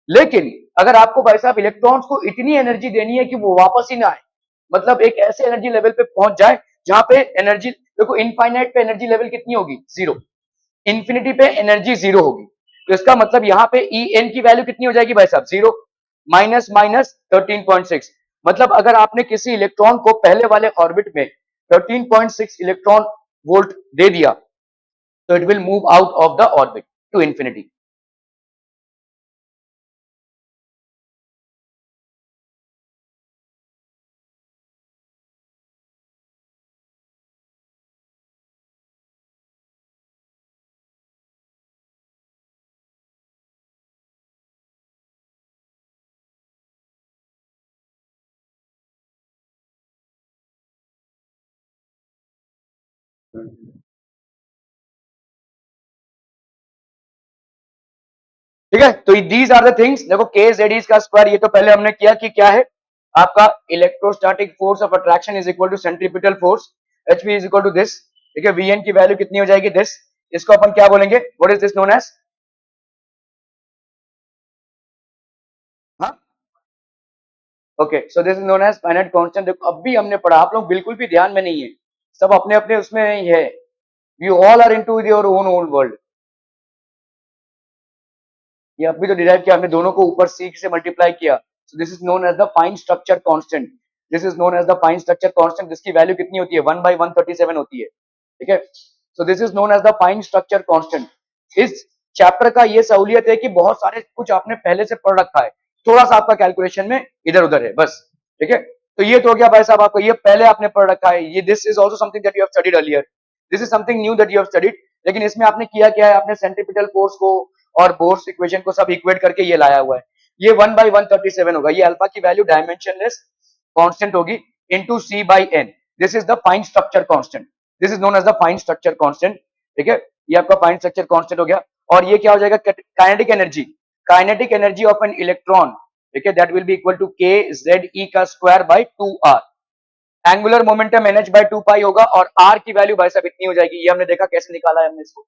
लेकिन अगर आपको भाई साहब इलेक्ट्रॉन्स को इतनी एनर्जी देनी है कि वो वापस ही ना आए, मतलब एक ऐसे एनर्जी लेवल पे पहुंच जाए जहां पे एनर्जी, देखो इनफाइनाइट पे एनर्जी लेवल कितनी होगी 0, इंफिनिटी पे एनर्जी 0 होगी, तो इसका मतलब यहाँ पे En की वैल्यू कितनी हो जाएगी भाई साहब 0, माइनस माइनस 13.6, मतलब अगर आपने किसी इलेक्ट्रॉन को पहले वाले ऑर्बिट में 13.6 इलेक्ट्रॉन वोल्ट दे दिया तो it will move out of the orbit to infinity. ठीक है, तो दीज आर द थिंग्स। देखो के जेड का स्क्वायर ये तो पहले हमने किया कि क्या है आपका electrostatic force of attraction is equal to centripetal force h p is equal to this. ठीक है, वी एन की वैल्यू कितनी हो जाएगी दिस, इसको अपन क्या बोलेंगे, what is this known as, हाँ okay, so this is known as finite constant. देखो अब भी हमने पढ़ा, आप लोग बिल्कुल भी ध्यान में नहीं है, सब अपने अपने उसमें ही है, you all are into your own own world. ये अभी तो डिराइव किया हमने, दोनों को ऊपर सी से मल्टीप्लाई किया, so this is known as the fine structure constant, this is known as the fine structure constant, जिसकी वैल्यू कितनी होती है 1/137 होती है। ठीक है, so this is known as the fine structure constant. इस चैप्टर का ये सहूलियत है कि बहुत सारे कुछ आपने पहले से पढ़ रखा है, थोड़ा सा आपका कैलकुलेशन में इधर उधर है बस। ठीक है, तो ये तो हो गया भाई साहब आपको, ये पहले आपने पढ़ रखा है, ये this is also something that you have studied earlier, this is something knew that you have studied. लेकिन इसमें आपने किया क्या है, आपने सेंट्रीपिटल फोर्स को और बोर्स इक्वेशन को सब इक्वेट करके ये लाया हुआ है। ये 1/137 होगा, ये अल्फा की वैल्यू डायमेंशनलेस कांस्टेंट होगी into c by n, this is the fine structure constant, this is known as the fine structure constant. ठीक है, ये आपका फाइन स्ट्रक्चर कांस्टेंट हो गया। और ये क्या हो जाएगा, kinetic energy, kinetic energy of an electron, ठीक है, that will be equal to के जेड ई का square by 2r। Angular momentum n h by 2 pi होगा, और आर की वैल्यू भाई साहब इतनी हो जाएगी, ये हमने देखा कैसे निकाला है हमने इसको।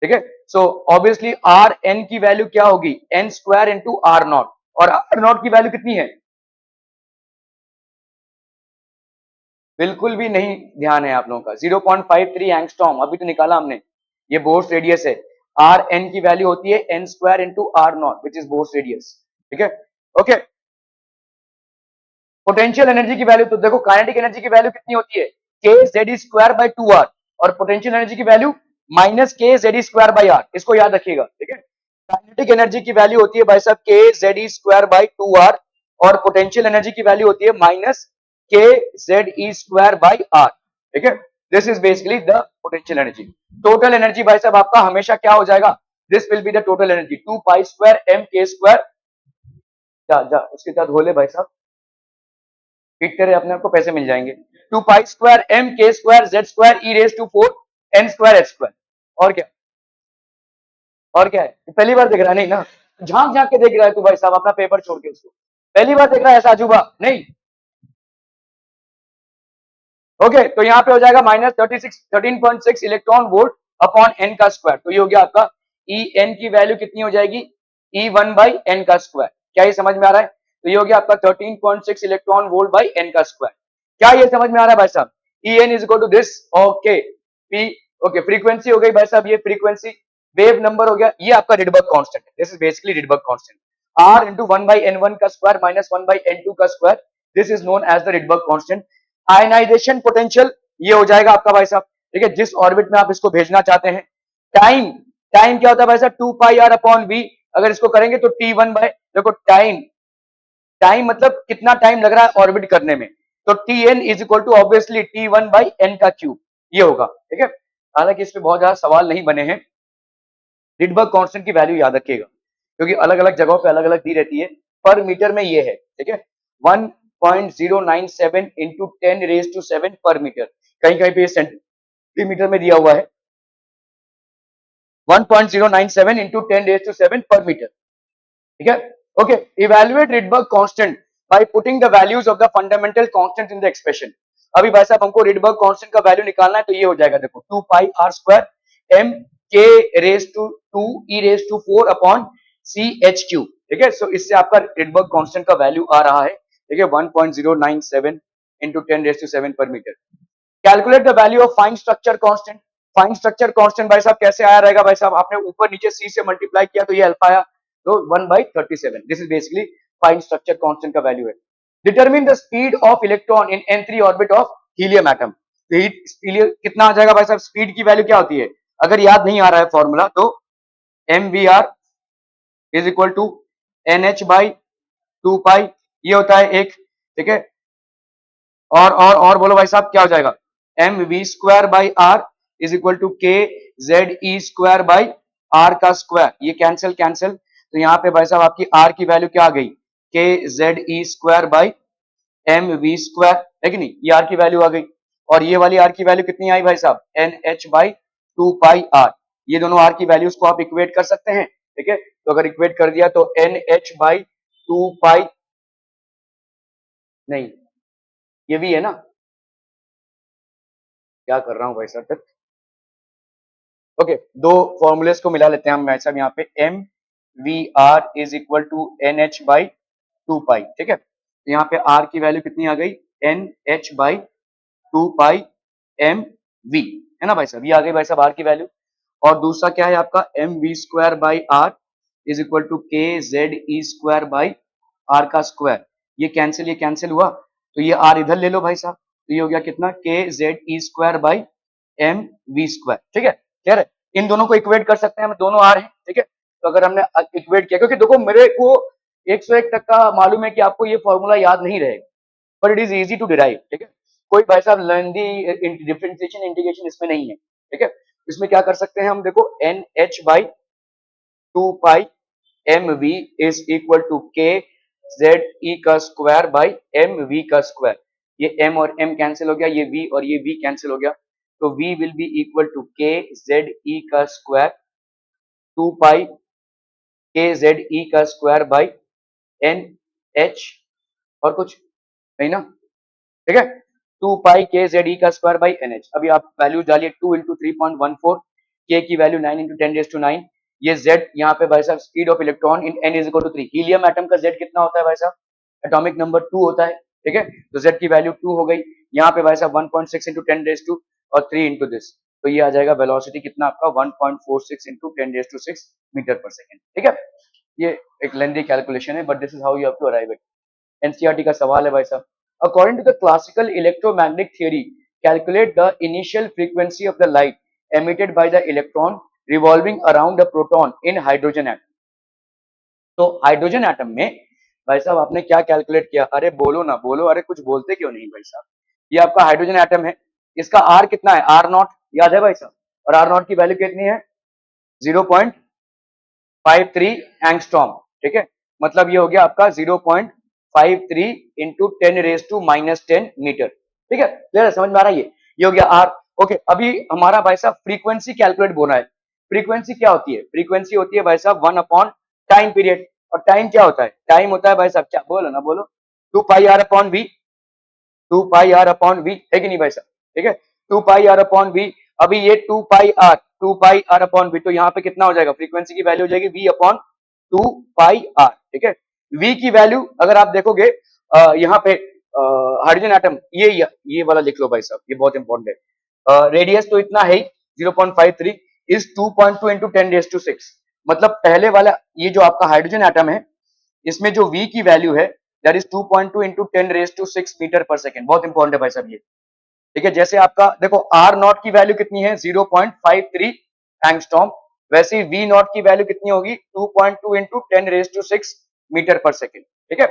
ठीक है, सो ऑब्वियसली आर एन की वैल्यू क्या होगी, n square into r naught, और आर नॉट की वैल्यू कितनी है, बिल्कुल भी नहीं ध्यान है आप लोगों का, 0.53 एंगस्ट्रॉम अभी तो निकाला हमने, ये बोर्स रेडियस है। आर एन की वैल्यू होती है N square into r naught which is Bohr's radius. ठीक है, ओके। पोटेंशियल एनर्जी की वैल्यू तो देखो, काइनेटिक एनर्जी की वैल्यू कितनी होती है, के जेड स्क्वायर बाई 2r, और पोटेंशियल एनर्जी की value minus k z square by are, इसको याद रखिएगा। ठीक है, काइनेटिक एनर्जी की वैल्यू होती है भाई साहब K z square by 2r, और पोटेंशियल एनर्जी की वैल्यू होती है minus k z square by r. ठीक है, this is basically the potential energy. Total energy भाई साहब आपका हमेशा क्या हो जाएगा, this will be the total energy 2 pi square M k square, जा जा उसके साथ बोले भाई साहब, हिट करे अपने आप को पैसे मिल जाएंगे, 2 pi square M k square Z square e raise to 4 n square h square. और क्या, और क्या है, पहली बार देख रहा है नहीं ना, झांक झांक के देख रहा है तू भाई साहब अपना पेपर छोड़ के, उसको पहली बार देख रहा है ऐसा अजूबा नहीं। ओके, तो यहाँ पे हो जाएगा minus 13.6 electron volt upon n का स्क्वायर, तो ये हो गया आपका ई एन की वैल्यू कितनी हो जाएगी, ई वन बाई एन का स्क्वायर। क्या ये समझ में आ रहा है, तो ये हो गया आपका 13.6 इलेक्ट्रॉन वोल्ट बाई एन का स्क्वायर। क्या ये समझ में आ रहा है भाई साहब, e n is equal to this, okay p, okay frequency हो गई भाई साहब, ये फ्रीक्वेंसी, वेव नंबर हो गया, ये आपका रिडबर्ग कांस्टेंट है, this is basically Rydberg constant, r into 1/n1 का स्क्वायर माइनस 1/n2 का square, this is known as the Rydberg constant. Ionization potential ये हो जाएगा आपका भाई साहब, ठीक है, जिस ऑर्बिट में आप इसको भेजना चाहते हैं। टाइम, टाइम क्या होता है भाई साहब, 2 पाई आर अपॉन वी, अगर इसको करेंगे तो t1 बाय, देखो टाइम, टाइम मतलब कितना टाइम लग रहा है ऑर्बिट करने में, तो t n is equal to obviously t1 by n का क्यूब, ये होगा। ठीक है, हालांकि इस पे बहुत ज्यादा सवाल नहीं बने हैं, रिडबर्ग कांस्टेंट की वैल्यू याद रखिएगा, क्योंकि अलग अलग जगहों पे अलग अलग दी रहती है, पर मीटर में ये है। ठीक है, 1.097 into 10 raise to 7 per metre, कहीं कहीं पे ये सेंटीमीटर में दिया हुआ है, 1.097 into 10 raise to 7 per metre. ठीक है, okay, evaluate Rydberg constant by putting the values of the fundamental constant in the expression. अभी भाई साहब हमको रिडबर्ग कांस्टेंट का वैल्यू निकालना है, तो ये हो जाएगा देखो 2 pi r square M k raise to 2 e raise to 4 upon c h cube. ठीक है, सो इससे आपका रिडबर्ग कांस्टेंट का वैल्यू आ रहा है, ठीक है, 1.097 into 10 raise to 7 per metre. Calculate the value of fine structure constant, fine structure constant भाई साहब कैसे आया रहेगा, भाई साहब आपने ऊपर नीचे सी से मल्टीप्लाई किया तो ये अल्फा आया, तो 1/37, this is basically fine structure constant का वैल्यू है। Determine the speed of electron in n3 orbit of helium atom. तो हीलियम कितना आ जाएगा भाई साहब, स्पीड की वैल्यू क्या होती है, अगर याद नहीं आ रहा है फॉर्मूला तो mvr is equal to nh by 2 pi, ये होता है एक, ठीक है। और बोलो भाई साहब क्या हो जाएगा, M we square by are is equal to के Z E square by are का स्क्वायर, ये कैंसिल कैंसिल, तो यहाँ पे भाई साहब आपकी आर की वैल्यू क्या आ गई, K Z E square by M we square, है कि नहीं, ये आर की वैल्यू आ गई। और ये वाली आर की वैल्यू कितनी आई भाई साहब, N H by 2 pi R, ये दोनों आर की वैल्यूज को आप इक्वेट कर सकते हैं, ठीक है। तो अगर इक्वेट कर दिया तो एन एच बाई 2 पाई, नहीं ये भी है ना, क्या कर रहा हूं भाई साहब, ओके दो फॉर्मूलेस को मिला लेते हैं हम भाई साहब, यहाँ पे M we are is equal to N H by 2 pi, ठीक है। तो यहाँ पे आर की वैल्यू कितनी आ गई, N H by 2 pi M V, है ना भाई साहब, ये आ गई भाई साहब आर की वैल्यू। और दूसरा क्या है आपका, M we square by are is equal to के Z E square by are का स्क्वायर, ये कैंसिल हुआ, तो ये आर इधर ले लो भाई साहब, तो ये हो गया कितना, K Z E square by M we square, ठीक है, क्लियर है। इन दोनों को इक्वेट कर सकते हैं हम, दोनों आर हैं, ठीक है। तो अगर हमने इक्वेट किया, क्योंकि देखो मेरे को 101% मालूम है कि आपको ये फॉर्मूला याद नहीं रहेगा, but it is easy to derive, ठीक है। कोई भाई साहब लेंदी डिफरेंशिएशन इंटीग्रेशन इसमें नहीं है, ठीक है। इसमें क्या कर सकते हैं हम, देखो N H by 2 pi M we is equal to के जेड ई का स्क्वायर बाई एम वी का स्क्वायर, ये m और m कैंसिल हो गया, ये v और ये v कैंसिल हो गया, तो v will be equal to के जेड ई का स्क्वायर 2 पाई के जेड ई का स्क्वायर बाई एन एच, और कुछ नहीं ना, ठीक है, 2 पाई के जेड ई का स्क्वायर बाई एन एच। अभी आप वैल्यू डालिए, 2 इंटू 3.14, के की वैल्यू 9 इंटू 10⁻⁹, ये जेड यहाँ पे भाई साहब speed of electron in N is equal to 3, helium atom का जेड कितना होता है भाई साहब, एटॉमिक नंबर 2 होता है, ठीक है। तो जेड की वैल्यू 2 हो गई, यहाँ पे भाई साहब 1.6 इंटू 10⁻² और 3 इंटू दिस, तो ये आ जाएगा वेलोसिटी कितना आपका 1.46 इंटू 10⁻⁶ मीटर पर सेकेंड, ठीक है। ये एक लेंदी कैलकुलेशन है, but this is how you have to arrive it. NCERT का सवाल है भाई साहब, according to the classical electromagnetic theory calculate the initial frequency of the light emitted by the electron revolving around the proton in hydrogen atom. तो hydrogen atom में भाई साहब आपने क्या कैलकुलेट किया, अरे बोलो ना बोलो, अरे कुछ बोलते क्यों नहीं भाई साहब, ये आपका हाइड्रोजन एटम है, इसका आर कितना है, आर नॉट, याद है भाई साहब, और आर नॉट की वैल्यू कितनी है 0.53 एंगस्ट्रॉम, ठीक है। मतलब ये हो गया आपका 0.53 इंटू 10⁻⁻10 मीटर, ठीक है, क्लियर है, समझ में आ रहा है, ये हो गया आर। ओके, अभी हमारा भाई साहब फ्रीक्वेंसी कैलकुलेट बोला है। फ्रीक्वेंसी क्या होती है, फ्रीक्वेंसी होती है भाई साहब 1 अपॉन टाइम पीरियड, और टाइम क्या होता है, टाइम होता है भाई साहब, क्या बोलो ना बोलो, 2 pi R upon V, 2 pi R upon V, है कि नहीं भाई साहब, ठीक है, 2 पाई आर अपॉन वी। अभी ये 2 पाई आर अपॉन वी, तो यहाँ पे कितना हो जाएगा, फ्रीक्वेंसी की वैल्यू हो जाएगी v अपॉन 2 पाई आर, ठीक है। v की वैल्यू अगर आप देखोगे यहाँ पे हाइड्रोजन एटम, ये वाला लिख लो भाई साहब, ये बहुत इंपॉर्टेंट है, रेडियस तो इतना है 0.53 इज 2.2 इंटू 10⁻⁶, मतलब पहले वाला ये जो आपका हाइड्रोजन एटम है, इसमें जो v की वैल्यू है that is 2.2 into 10⁻⁶ metre per second, बहुत इंपॉर्टेंट है भाई साहब ये, ठीक है। जैसे आपका देखो आर नॉट की वैल्यू कितनी है 0.53 एंगस्ट्रॉम, वैसे ही वी नॉट की वैल्यू कितनी होगी 2.2 इंटू 10⁻⁶ मीटर पर सेकेंड, ठीक है।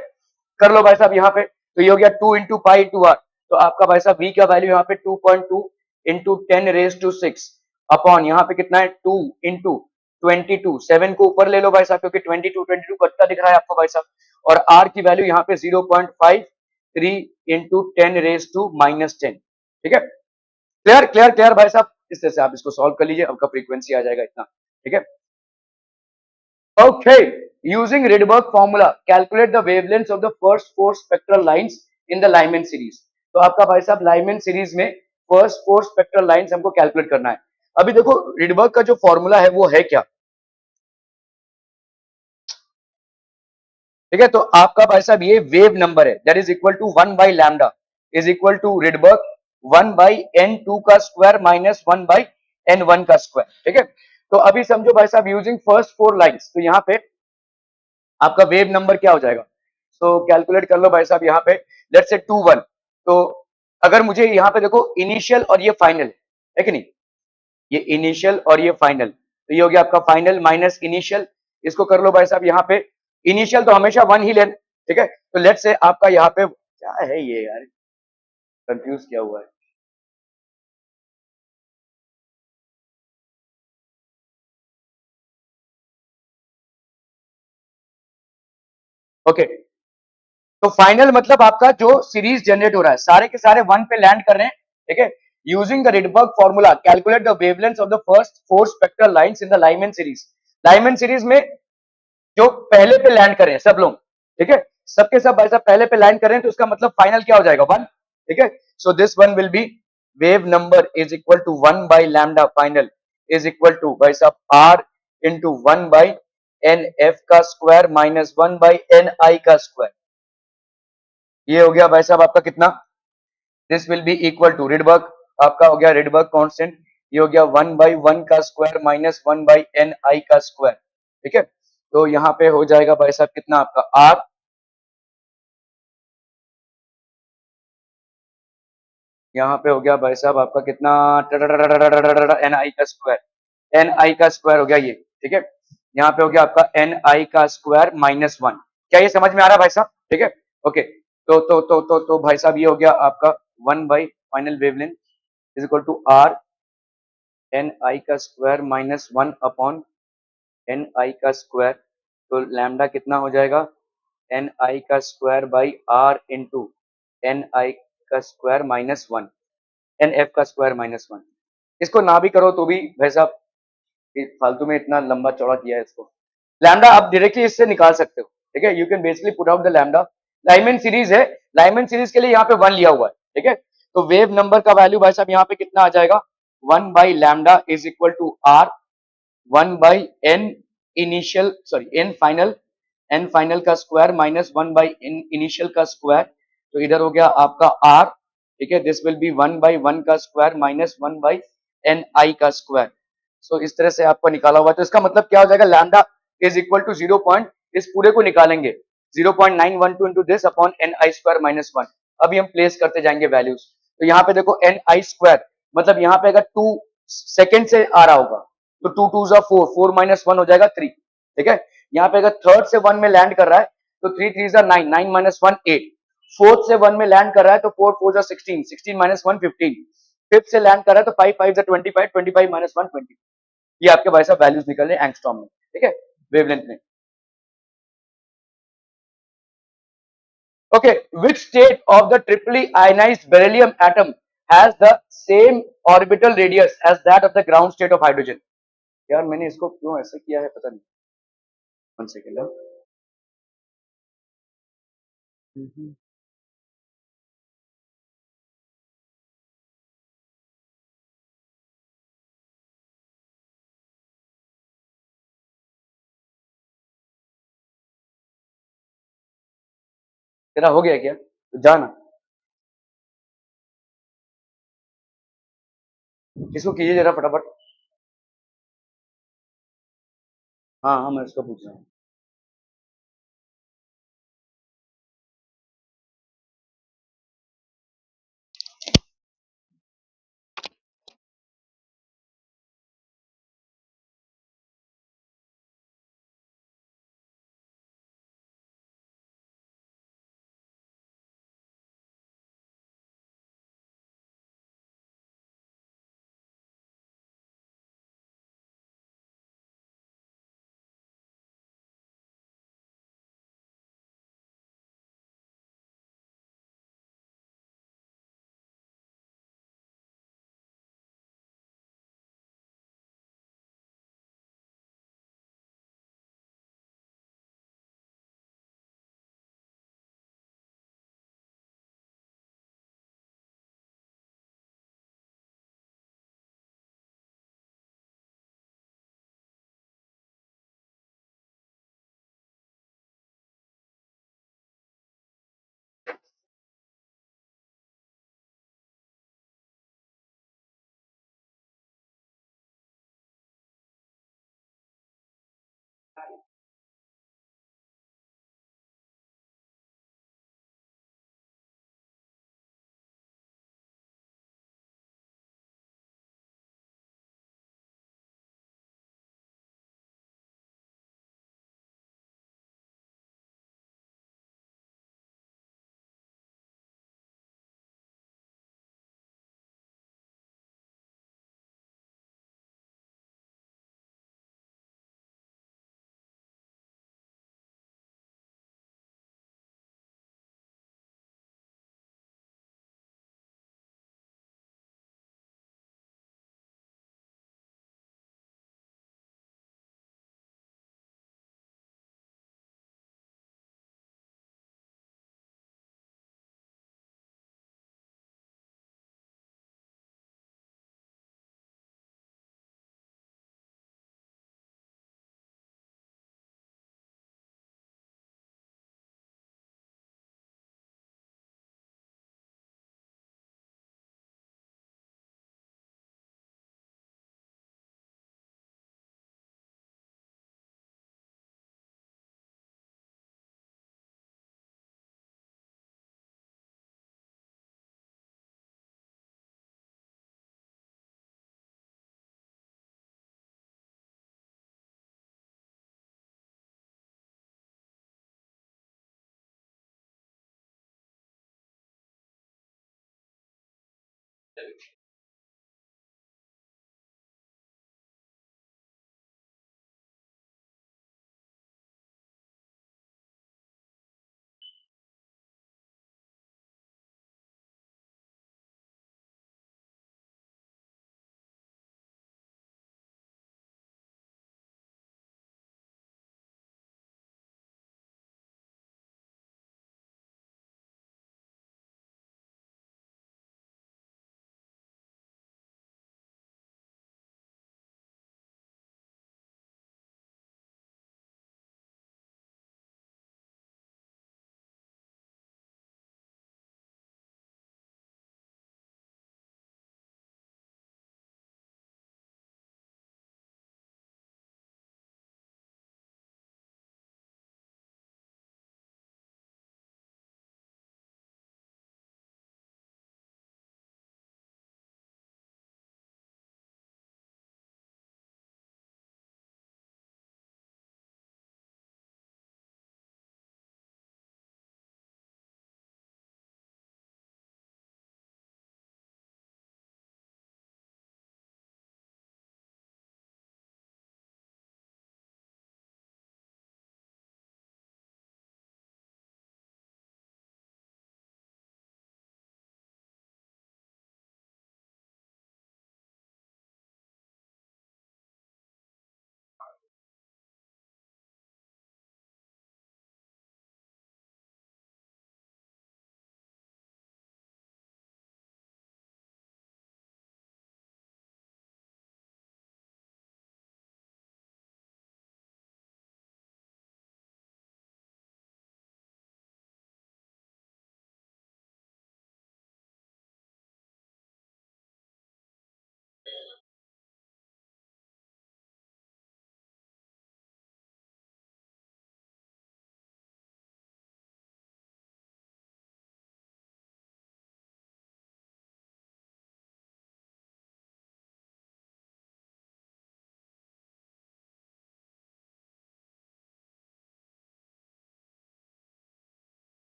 कर लो भाई साहब यहाँ पे, तो ये हो गया 2 इंटू पाई इंटू आर, तो आपका भाई साहब वी का वैल्यू यहाँ पे 2.2 इंटू 10⁻⁶ अपॉन यहाँ पे कितना है 2 इंटू 22, 7 को ऊपर ले लो भाई साहब, क्योंकि 22 कटता दिख रहा है आपको भाई साहब, और आर की वैल्यू यहाँ पे 0.53 इंटू 10⁻⁻10, ठीक है, क्लियर क्लियर क्लियर भाई साहब, इस तरह से आप इसको सॉल्व कर लीजिए, आपका फ्रीक्वेंसी आ जाएगा इतना, ठीक है। Okay, using Rydberg formula calculate the wavelength of the first 4 spectral lines in the Lyman series. तो आपका भाई साहब लाइमन सीरीज में फर्स्ट 4 स्पेक्ट्रल लाइंस हमको कैलकुलेट करना है। अभी देखो रिडबर्ग का जो फॉर्मूला है वो है क्या, ठीक है। तो आपका भाई साहब ये वेव नंबर है that is equal to 1 by lambda is equal to Rydberg 1 by n2 का स्क्वायर माइनस 1 बाई n1 का स्क्वायर, ठीक है। तो अभी समझो भाई साहब यूजिंग फर्स्ट 4 लाइंस, तो यहाँ पे आपका वेव नंबर क्या हो जाएगा, तो कैलकुलेट कर लो भाई साहब यहाँ पे, लेट्स से 2 1। तो अगर मुझे यहाँ पे देखो इनिशियल और ये फाइनल है कि नहीं, ये इनिशियल और ये फाइनल, तो ये हो गया आपका फाइनल माइनस इनिशियल। इसको कर लो भाई साहब यहाँ पे, इनिशियल तो हमेशा 1 ही लेना, ठीक है। तो लेट्स से आपका यहाँ पे क्या है ये यार, कंफ्यूज किया हुआ है। ओके, तो फाइनल मतलब आपका जो सीरीज जनरेट हो रहा है सारे के सारे 1 पे लैंड कर रहे हैं, ठीक है। Using the Rydberg formula calculate the wavelength of the first 4 spectral lines in the Lyman series. Lyman series में जो पहले पे लैंड कर रहे हैं सब लोग, ठीक है, सबके सब भाई साहब पहले पे लैंड कर रहे हैं, तो इसका मतलब फाइनल क्या हो जाएगा 1, ठीक है। So this one will be wave number is equal to 1 by lambda final is equal to भाई साहब R into 1 by N F का square minus 1 by N I का स्क्वायर। ये हो गया भाई साहब आपका कितना, this will be equal to Rydberg, आपका हो गया रिडबर्ग कांस्टेंट, ये हो गया 1 बाई 1 का square minus 1 by N I का स्क्वायर, ठीक है। तो यहाँ पे हो जाएगा भाई साहब कितना आपका आर, यहाँ पे हो गया भाई साहब आपका कितना एन आई का स्क्वायर, एन आई का स्क्वायर हो गया ये, ठीक है। यहाँ पे हो गया आपका एन आई का स्क्वायर माइनस 1। क्या ये समझ में आ रहा है भाई साहब, ठीक है। ओके, तो भाई साहब ये हो गया आपका 1 by final wavelength is equal to R N I का square minus 1 upon N I का स्क्वायर। तो लैम्डा कितना हो जाएगा, एन आई का square by R into N I का स्क्वायर माइनस 1, एन एफ का स्क्वायर माइनस 1। इसको ना भी करो तो भी वैसा फालतू में इतना लंबा चौड़ा किया है इसको। लैम्डा आप डायरेक्टली इससे निकाल सकते हो, ठीक है। You can basically put out the lambda. Lyman series है, लाइमन सीरीज के लिए यहाँ पे 1 लिया हुआ है, ठीक है। तो वेव नंबर का वैल्यू भाई साहब यहाँ पे कितना आ जाएगा, 1 by lambda is equal to R 1 by N initial sorry N final का square minus 1 by N initial का स्क्वायर। तो इधर हो गया आपका आर, ठीक है, दिस विल बी 1 बाई 1 का square minus 1 by N I का स्क्वायर। सो इस तरह से आपको निकाला हुआ है। तो इसका मतलब क्या हो जाएगा, lambda is equal to 0 point, इस पूरे को निकालेंगे 0.912 into this upon N I square minus 1। अभी हम प्लेस करते जाएंगे वैल्यूज। तो यहाँ पे देखो एन आई स्क्वायर मतलब यहाँ पे अगर 2 सेकेंड से आ रहा होगा तो 2 2 जा 4, 4 माइनस 1 हो जाएगा 3, ठीक है। यहाँ पे अगर थर्ड से 1 में लैंड कर रहा है तो 3 3 जा 9, 9 माइनस 1 8। फोर्थ से 1 में लैंड कर रहा है तो 4 4 जा 16, 16 माइनस 1 15। फिफ्थ से लैंड कर रहा है तो 5 5 जा 25, 25 माइनस 1 20। ये आपके भाई साहब वैल्यूज निकल रहे हैं एंगस्ट्रॉम में, ठीक है, वेवलेंथ में। Okay, which state of the triply ionized beryllium atom has the same orbital radius as that of the ground state of hydrogen? यार मैंने इसको क्यों ऐसे किया है पता नहीं। वन सेकेंड, तेरा हो गया क्या, तो जाना इसको कीजिए जरा फटाफट। हाँ हाँ मैं इसको पूछ रहा हूँ।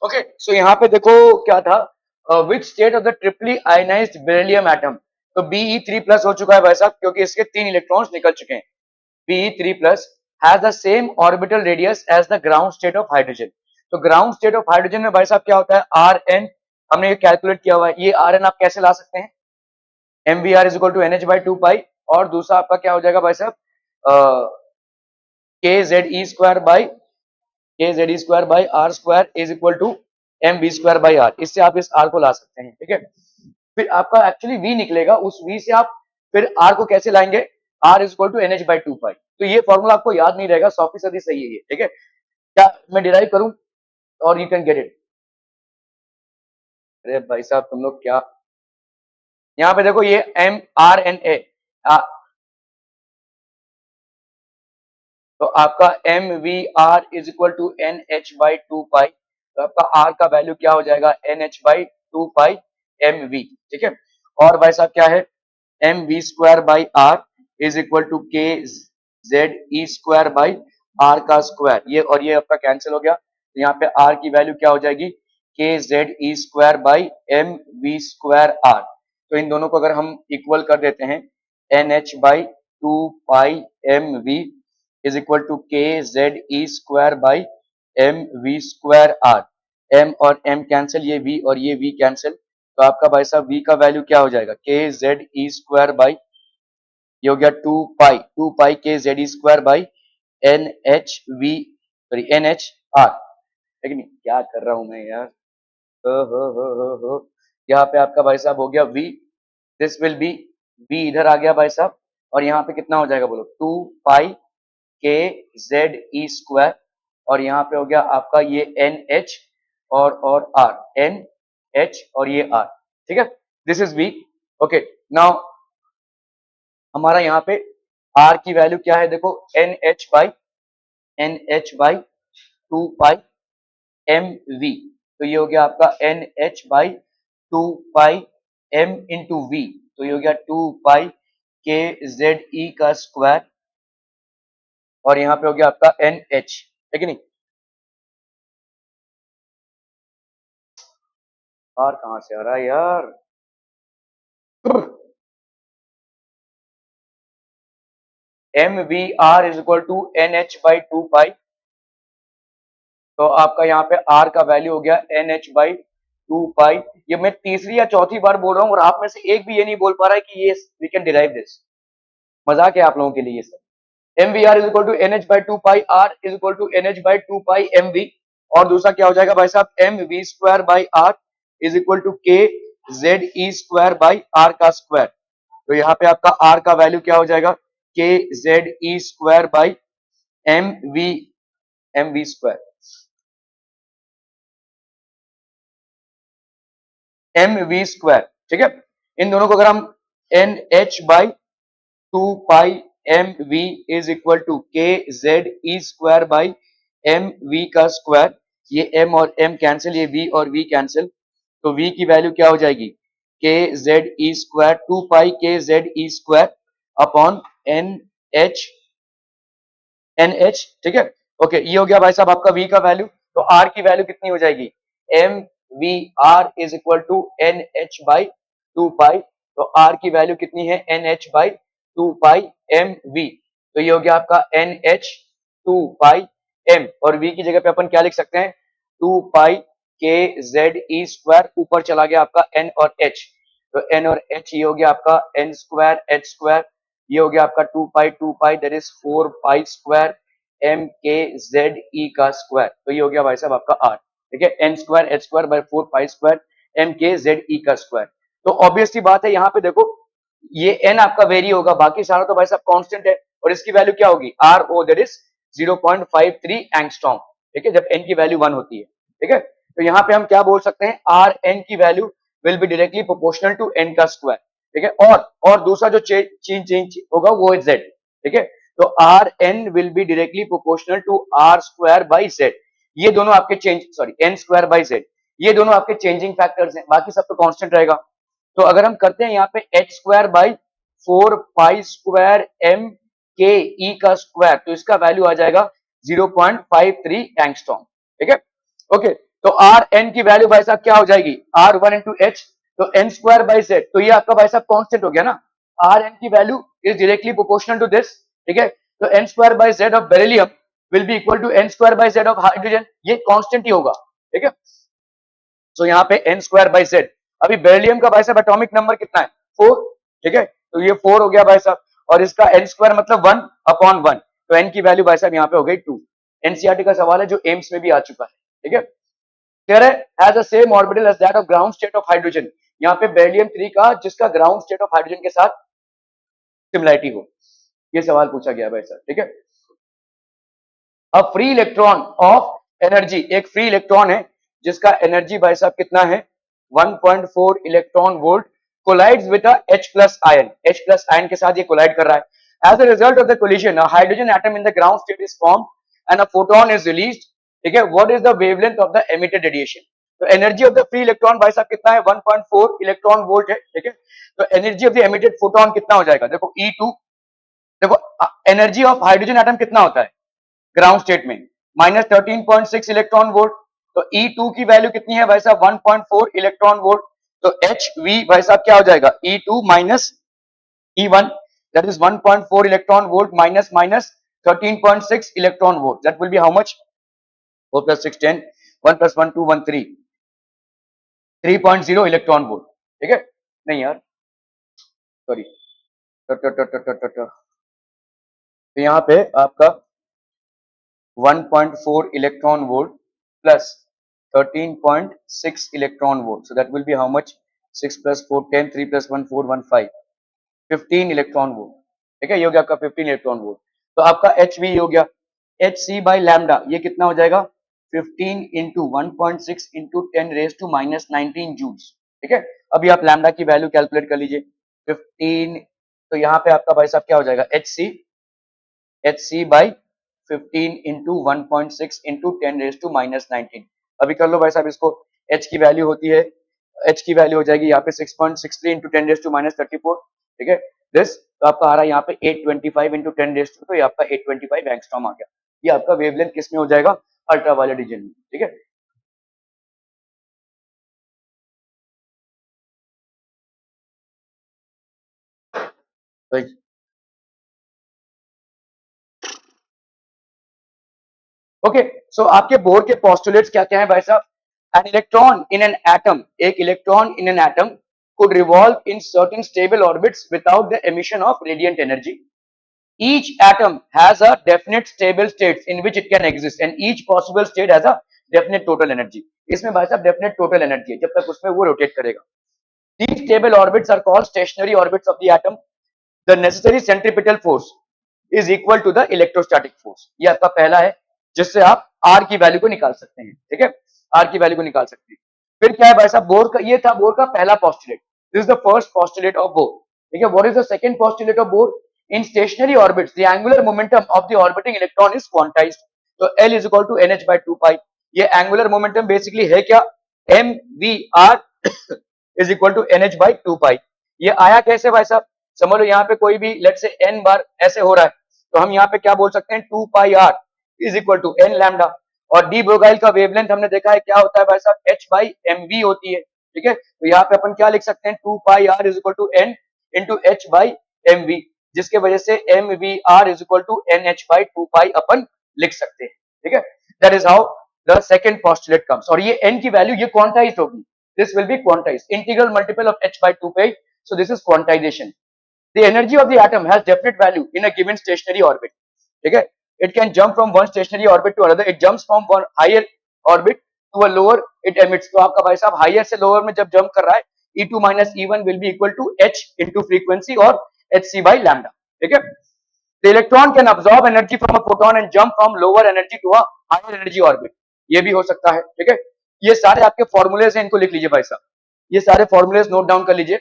ओके, सो यहाँ पे देखो क्या था, which state of the triply ionized beryllium atom. तो Be3+ हो चुका है भाई साहब, क्योंकि इसके 3 इलेक्ट्रॉन्स निकल चुके हैं। Be3+ has the same orbital radius as the ground state of hydrogen. तो ग्राउंड स्टेट ऑफ हाइड्रोजन में भाई साहब क्या होता है, Rn। हमने ये कैलकुलेट किया हुआ है, ये Rn आप कैसे ला सकते हैं, MVr is equal to NH/2 pi, और दूसरा आपका क्या हो जाएगा भाई साहब, KZe²/R² is equal to MV²/R। इससे आप इस R को ला सकते हैं, ठीक है। फिर आपका एक्चुअली V निकलेगा, उस V से आप फिर R को कैसे लाएंगे, R is equal to NH/2 pi. तो ये फॉर्मूला आपको याद नहीं रहेगा, 100% सही है ये, ठीक है। क्या मैं डिराइव करूं और यू कैन गेट इट। अरे भाई साहब तुम लोग क्या, यहाँ पे देखो ये mRNA, तो आपका MVr is equal to NH/2 pi. तो आपका R का वैल्यू क्या हो जाएगा, NH/2 पाई MV, ठीक है। और भाई साहब क्या है, MV²/R is equal to KZe²/R का स्क्वायर। ये और ये आपका कैंसिल हो गया, तो यहाँ पे R की वैल्यू क्या हो जाएगी, के Z E square by M we square R. तो इन दोनों को अगर हम इक्वल कर देते हैं, N H by two pi M we is equal to के Z E square by M we square R. M और एम कैंसिल, ये वी और ये वी कैंसिल, तो आपका भाई साहब वी का वैल्यू क्या हो जाएगा, के जेड ई स्क्वायर बाई, ये हो गया टू पाई के Z E square by N H V, sorry N H R. लेकिन क्या कर रहा हूं मैं यार, हो। यहाँ पे आपका भाई साहब हो गया v, this will B v इधर आ गया भाई साहब, और यहाँ पे कितना हो जाएगा बोलो, टू पाई के जेड ई स्क्वायर, और यहाँ पे हो गया आपका ये एन एच और आर, एन एच और ये आर, ठीक है, this is v। Okay, now हमारा यहाँ पे r की वैल्यू क्या है, देखो N H by two pi M we, तो ये हो गया आपका N H by two pi M into V, तो ये हो गया टू पाई के जेड ई का स्क्वायर, और यहाँ पे हो गया आपका एन एच, है कि नहीं। आर कहां से आ रहा है यार, M we are is equal to N H by two pi, तो आपका यहाँ पे r का वैल्यू हो गया N H by two pi. ये मैं तीसरी या चौथी बार बोल रहा हूँ और आप में से एक भी ये नहीं बोल पा रहा है कि ये वी कैन डिराइव दिस, मजाक है आप लोगों के लिए ये सब। M we are is equal to N H by two pi, are is equal to N H by two pi M we, और दूसरा क्या हो जाएगा भाई साहब, m we square by are is equal to के Z E square by are का square, तो यहाँ पे आपका आर का वैल्यू क्या हो जाएगा, के Z E square by M we square, m we square, ठीक है। इन दोनों को अगर हम n H by two pi M we is equal to के Z E square by M we का स्क्वायर, ये m और m कैंसिल, ये v और v कैंसिल, तो v की वैल्यू क्या हो जाएगी, के जेड ई स्क्वायर टू पाई के जेड ई स्क्वायर अपॉन एन एच, ठीक है। ओके, ये हो गया भाई साहब आपका v का वैल्यू, तो r की वैल्यू कितनी हो जाएगी, m we are is equal to N H by two pi, तो r की वैल्यू कितनी है, N H by two pi M we, तो ये हो गया आपका N H two pi m, और v की जगह पे अपन क्या लिख सकते हैं, टू पाई के जेड ई स्क्वायर, ऊपर चला गया आपका n और h, तो n और h ये हो गया आपका n स्क्वायर h स्क्वायर, ये हो गया आपका two pi that is four pi square M K Z ई का स्क्वायर, तो ये हो गया भाई साहब आपका r, ठीक है, n square h square by four pi square M K Z ई का स्क्वायर। तो ऑब्वियसली बात है यहाँ पे देखो ये n आपका वेरी होगा, बाकी सारा तो भाई साहब कांस्टेंट है, और इसकी वैल्यू क्या होगी, R O that is 0.53 angstrom, ठीक है, जब n की वैल्यू 1 होती है, ठीक है। तो यहाँ पे हम क्या बोल सकते हैं, आर एन की value will be directly proportional to n का स्क्वायर, ठीक है, और दूसरा जो चेंज होगा वो है z, ठीक है, तो R N will be directly proportional to R square by z, ये दोनों आपके एन स्क्वायर बाई z, ये दोनों आपके चेंजिंग फैक्टर्स हैं, बाकी सब तो कांस्टेंट रहेगा। तो अगर हम करते हैं यहाँ पे H square by four pi square M K ई का स्क्वायर, तो इसका वैल्यू आ जाएगा 0.53 एंगस्ट्रॉम, ठीक है। ओके, तो आर एन की वैल्यू भाई साहब क्या हो जाएगी, आर वन इंटू एच, तो एन स्क्वायर बाई जेड, तो ये आपका भाई साहब कांस्टेंट हो गया ना, आर एन की value is directly proportional to this, ठीक है, तो N square by Z of beryllium will be equal to N square by Z of hydrogen, ये कांस्टेंट ही होगा, ठीक है। सो यहाँ पे एन स्क्वायर बाई जेड, अभी बेरिलियम का भाई साहब एटॉमिक नंबर कितना है, 4, ठीक है, तो ये 4 हो गया भाई साहब, और इसका एन स्क्वायर मतलब 1 अपॉन 1, तो एन की वैल्यू भाई साहब यहाँ पे हो गई 2। एनसीईआरटी का सवाल है जो एम्स में भी आ चुका है, ठीक है। कह रहे has the same orbital as that of ground state of hydrogen, यहाँ पे बेरिलियम 3 का जिसका ग्राउंड स्टेट ऑफ हाइड्रोजन के साथ सिमिलरिटी हो, ये सवाल पूछा गया भाई साहब, ठीक है। A free electron of energy, एक फ्री इलेक्ट्रॉन है जिसका एनर्जी भाई साहब कितना है 1.4 electron volt, collides with a H plus ion, H plus ion के साथ ये कोलाइड कर रहा है। As a result of the collision a hydrogen atom in the ground state is formed and a photon is released, ठीक है। What is the wavelength of the emitted radiation, तो energy of the free electron भाई साहब कितना है 1.4 electron volt है, ठीक है। तो energy of the emitted photon कितना हो जाएगा, देखो E2, देखो एनर्जी ऑफ हाइड्रोजन एटम कितना होता है ग्राउंड स्टेट में -13.6 इलेक्ट्रॉन वोल्ट, तो E2 की वैल्यू कितनी है भाई साहब 1.4 इलेक्ट्रॉन वोल्ट। तो HV भाई साहब क्या हो जाएगा E2 minus E1, that is 1.4 electron volt minus 13.6 electron volt. That will be how much? 4 plus 6 10, 1 plus 1 2 1 3, 3.0 electron volt. ठीक है? नहीं यार, सॉरी। तो यहाँ पे आपका 1.4 electron volt plus 13.6 electron volt. So that will be how much? 6 plus 4 10, 3 plus 1 4 1 5, 15 electron volt. ठीक है, ये हो गया आपका 15 इलेक्ट्रॉन वोल्ट। तो आपका एच वी हो गया एच सी बाई लैम्डा, ये कितना हो जाएगा 15 into 1.6 into 10 raise to minus 19 joules. ठीक है, अभी आप लैम्डा की वैल्यू कैलकुलेट कर लीजिए 15, तो यहाँ पे आपका भाई साहब क्या हो जाएगा H C by 15 into 1.6 into 10 raise to minus 19। अभी कर लो भाई साहब इसको, एच की वैल्यू होती है, एच की वैल्यू हो जाएगी यहाँ पे 6.63 इंटू 10 रेज टू माइनस 34। ठीक है, दिस तो आपका आ रहा है यहाँ पे 825 इंटू 10 रेज टू, तो ये आपका 825 एंगस्ट्रॉम आ गया। ये आपका वेवलेंथ किस में हो जाएगा, अल्ट्रावायलेट रीजन में। ठीक है, तो ओके, सो आपके बोर्ड के पोस्टुलेट्स क्या क्या है भाई साहब। An electron in an atom, एक electron in an atom could revolve in certain stable orbits without the emission of radiant energy. Each atom has a definite stable states in which it can exist and each possible state has a definite total energy. इसमें भाई साहब definite total energy है, जब तक उसमें वो rotate करेगा। These stable orbits are called stationary orbits of the atom. The necessary centripetal force is equal to the electrostatic force. ये आपका पहला है जिससे आप R की वैल्यू को निकाल सकते हैं। ठीक है, R की वैल्यू को निकाल सकते हैं। फिर क्या है भाई साहब, बोर का ये था बोर का पहला postulate, this is the first postulate of Bohr. ठीक है, what is the second postulate of Bohr, in stationary orbits the angular momentum of the orbiting electron is quantized. तो L is equal to NH by 2 pi. ये angular momentum basically है क्या, MVR is equal to NH by 2 pi. ये आया कैसे भाई साहब, समझ लो यहाँ पे कोई भी लेट से n बार ऐसे हो रहा है, तो हम यहाँ पे क्या बोल सकते हैं 2 pi r is equal to n lambda. और डी ब्रोगाइल का वेवलेंथ हमने देखा है क्या होता है भाई साहब, h बाई mv होती है। ठीक है, तो यहाँ पे अपन क्या लिख सकते हैं 2 pi r is equal to n into h by mv, जिसके वजह से mvr is equal to nh by 2 pi अपन लिख सकते हैं। ठीक है, that is how the second postulate comes. और ये n की वैल्यू ये क्वांटाइज्ड होगी, this will be quantized, integral multiple of h by 2 pi, so this is quantization. The energy of the atom has definite value in a given stationary orbit. ठीक है, it can jump from one stationary orbit to another, it jumps from one higher orbit to a lower, it emits। तो आपका भाई साहब higher से lower में जब jump कर रहा है E2 minus E1 will be equal to h into frequency और hc by lambda। ठीक है, the electron can absorb energy from a photon and jump from lower energy to a higher energy orbit, ये भी हो सकता है। ठीक है, ये सारे आपके फॉर्मूलेज हैं, इनको लिख लीजिए भाई साहब, ये सारे फॉर्मूलेज नोट डाउन कर लीजिए।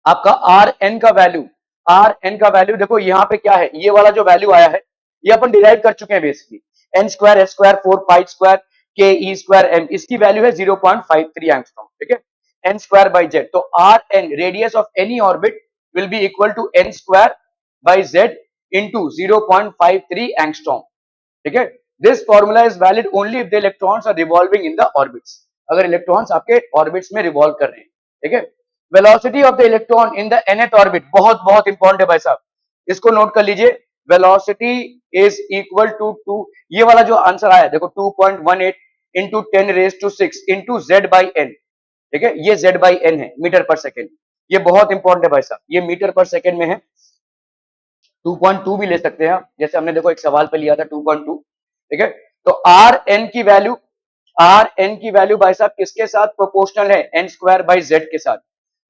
आपका आर एन का वैल्यू, आर एन का वैल्यू देखो यहाँ पे क्या है, ये वाला जो वैल्यू आया है ये अपन डिराइव कर चुके हैं basically, N square S square 4 pi square K E square M, इसकी वैल्यू है 0.53 एंगस्ट्रॉम। ठीक है, एन स्क्वायर बाई जेड, तो R N radius of any orbit will be equal to N square by Z into 0.53 angstrom. ठीक है, this formula is valid only if the electrons are revolving in the orbits, अगर electrons आपके orbits में revolve कर रहे हैं। ठीक है, velocity of the electron in the nth orbit, बहुत बहुत इंपॉर्टेंट है भाई साहब, इसको नोट कर लीजिए। वेलोसिटी इज इक्वल टू 2, ये वाला जो आंसर आया देखो 2.18 into 10 raise to 6 into Z by N. ठीक है, ये जेड बाई एन है, मीटर पर सेकेंड, ये बहुत इंपॉर्टेंट है भाई साहब, ये मीटर पर सेकेंड में है। 2.2 भी ले सकते हैं आप, जैसे हमने देखो एक सवाल पे लिया था 2.2। ठीक है, तो आर एन की वैल्यू, आर एन की वैल्यू भाई साहब किसके साथ प्रोपोर्शनल है, एन स्क्वायर बाई जेड के साथ।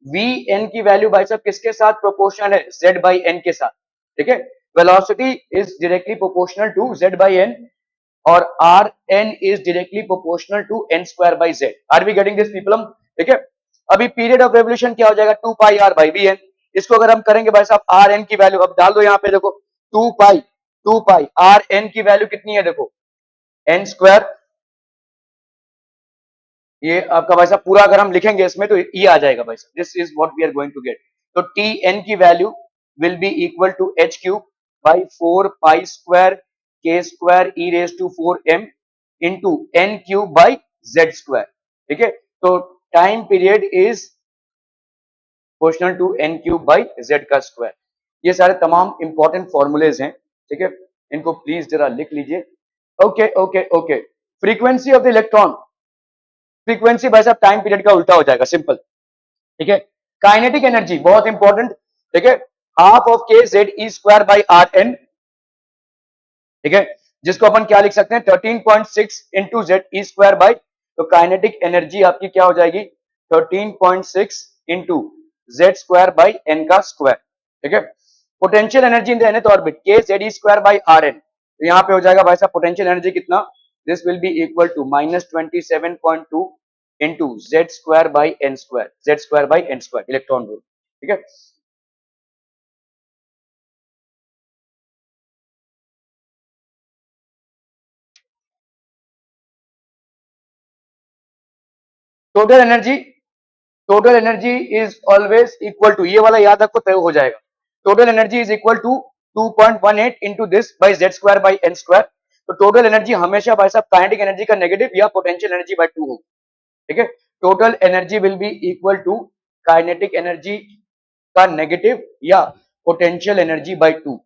वी एन की वैल्यू भाई साहब किसके साथ प्रोपोर्शनल है, जेड बाई एन के साथ। ठीक है, velocity is directly proportional to z by n और are n is directly proportional to N square by z. Are we getting this people? ठीक है, अभी पीरियड ऑफ रेवोल्यूशन क्या हो जाएगा 2 pi R by V N. इसको अगर हम करेंगे भाई साहब आर एन की वैल्यू अब डाल दो यहाँ पे, देखो 2 पाई आर एन की वैल्यू कितनी है, देखो एन स्क्वायर, ये आपका भाई साहब पूरा अगर हम लिखेंगे इसमें तो ये आ जाएगा भाई साहब, this is what we are going to get. तो टी एन की value will be equal to h cube by 4 pi square k square e raise to 4 m into n cube by Z square. ठीक है, तो time period is proportional to n cube by z का square. ये सारे तमाम important formulas हैं। ठीक है, इनको प्लीज जरा लिख लीजिए। Okay okay okay, frequency of the electron, frequency भाई साहब टाइम पीरियड का उल्टा हो जाएगा, सिंपल। ठीक है, काइनेटिक एनर्जी बहुत इंपॉर्टेंट। ठीक है, half of k Z E square by r n. ठीक है, जिसको अपन क्या लिख सकते हैं, 13.6 into z E square by, तो काइनेटिक एनर्जी आपकी क्या हो जाएगी, 13.6 into Z square by n का स्क्वायर। ठीक है, potential energy in the nth orbit k Z E square by r n, तो यहां पे हो जाएगा भाई साहब पोटेंशियल एनर्जी कितना, this will be equal to -27.2 into Z square by N square, Z square by N square electron volt. ठीक है, total energy, total energy is always equal to, ये वाला याद रखो, तय हो जाएगा। Total energy is equal to 2.18 into this by Z square by N square. तो टोटल एनर्जी हमेशा भाई साहब काइनेटिक एनर्जी का नेगेटिव या पोटेंशियल एनर्जी बाई 2 होगी। ठीक है, total energy will be equal to kinetic energy का नेगेटिव या potential energy by 2।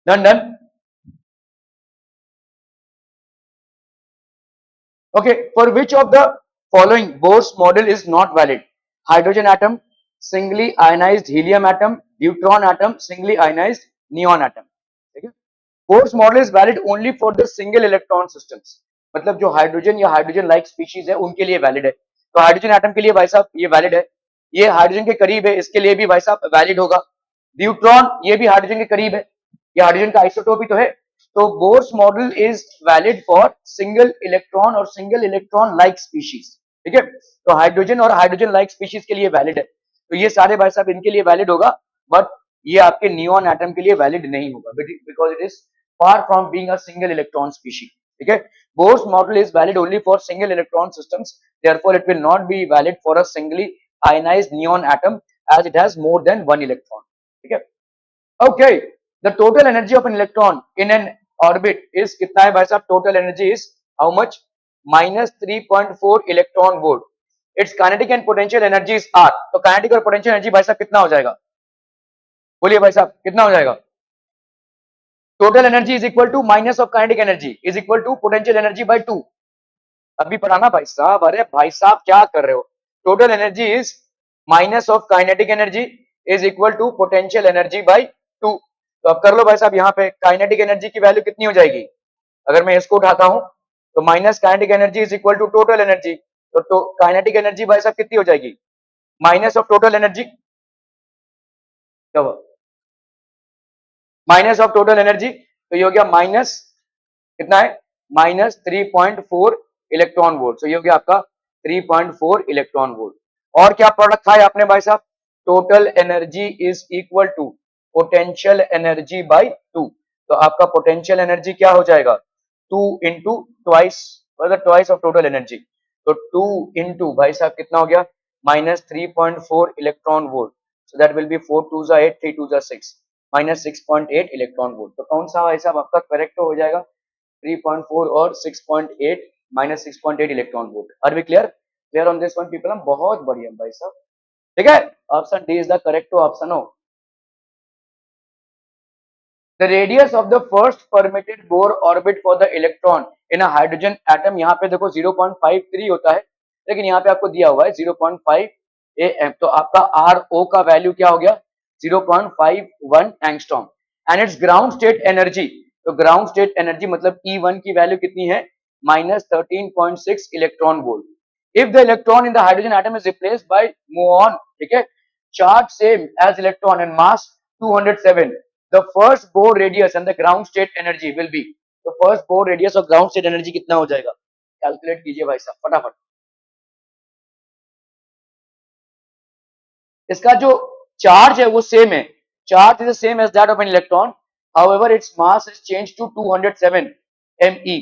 Done done. Okay, for which of the following Bohr's model is not valid? Hydrogen atom, singly ionized helium atom, deuteron atom, singly ionized neon atom. ठीक है, Bohr's model is valid only for the single electron systems. मतलब जो hydrogen या hydrogen like species है उनके लिए valid है। तो हाइड्रोजन एटम के लिए भाई साहब ये वैलिड है, ये हाइड्रोजन के करीब है, इसके लिए भी भाई साहब वैलिड होगा। ड्यूट्रॉन ये भी हाइड्रोजन के करीब है, ये हाइड्रोजन का आइसोटोप ही तो है। तो Bohr's model is valid for single electron और सिंगल इलेक्ट्रॉन लाइक स्पीशीज। ठीक है, तो हाइड्रोजन और हाइड्रोजन लाइक स्पीशीज के लिए वैलिड है, तो ये सारे भाई साहब इनके लिए वैलिड होगा। बट ये आपके नियॉन एटम के लिए वैलिड नहीं होगा, because it is far from being a single electron species. ठीक है, Bohr's model is valid only for single electron systems, therefore it will not be valid for a singly ionized neon atom as it has more than one electron. ठीक है, okay, the total energy of an electron in an orbit is कितना है भाई साहब, total energy is how much, -3.4 electron volt. Its kinetic and potential energy is R, तो kinetic और potential energy भाई साहब कितना हो जाएगा, बोलिए भाई साहब कितना हो जाएगा। Total energy is equal to minus of kinetic energy is equal to potential energy by 2। अभी पढ़ाना भाई साहब, अरे भाई साहब क्या कर रहे हो। Total energy is minus of kinetic energy is equal to potential energy by 2। तो अब कर लो भाई साहब, यहाँ पे काइनेटिक एनर्जी की वैल्यू कितनी हो जाएगी, अगर मैं इसको उठाता हूं तो minus kinetic energy is equal to total energy, तो काइनेटिक एनर्जी भाई साहब कितनी हो जाएगी, minus of total energy, minus of total energy, तो ये हो गया माइनस कितना है, -3.4 इलेक्ट्रॉन वोल्ट। तो ये हो गया आपका 3.4 इलेक्ट्रॉन वोल्ट। और क्या पढ़ रखा है आपने भाई साहब, total energy is equal to potential energy by 2। तो आपका पोटेंशियल एनर्जी क्या हो जाएगा, 2 इंटू ट्वाइस, मतलब ट्वाइस ऑफ टोटल एनर्जी। तो 2 इंटू भाई साहब कितना हो गया, -3.4 electron volt. So that will be 4 2 जा 8 3 2 जा 6, -6.8 इलेक्ट्रॉन वोल्ट। तो कौन सा भाई साहब आपका करेक्ट हो जाएगा, 3.4 और 6.8 -6.8 electron volt. Are we clear, clear on this one people, हम बहुत बढ़िया भाई साहब। ठीक है, option D is the correct option हो। The radius of the first permitted Bohr orbit for the electron in a hydrogen atom, यहाँ पे देखो 0.53 होता है, लेकिन यहाँ पे आपको दिया हुआ है 0.5 am, तो आपका RO का वैल्यू क्या हो गया, 0.51 angstrom. And it's ground state energy, तो ग्राउंड स्टेट एनर्जी मतलब E1 की वैल्यू कितनी है, -13.6 electron volt. If the electron in the hydrogen atom is replaced by muon, ठीक है, charge same as electron and mass 207, the first Bohr radius and the ground state energy will be, तो first Bohr radius और ground state energy कितना हो जाएगा, calculate कीजिए भाई साहब फटाफट। इसका जो चार्ज है वो सेम है, charge is the same as that of an electron, however its mass is changed to 207 me.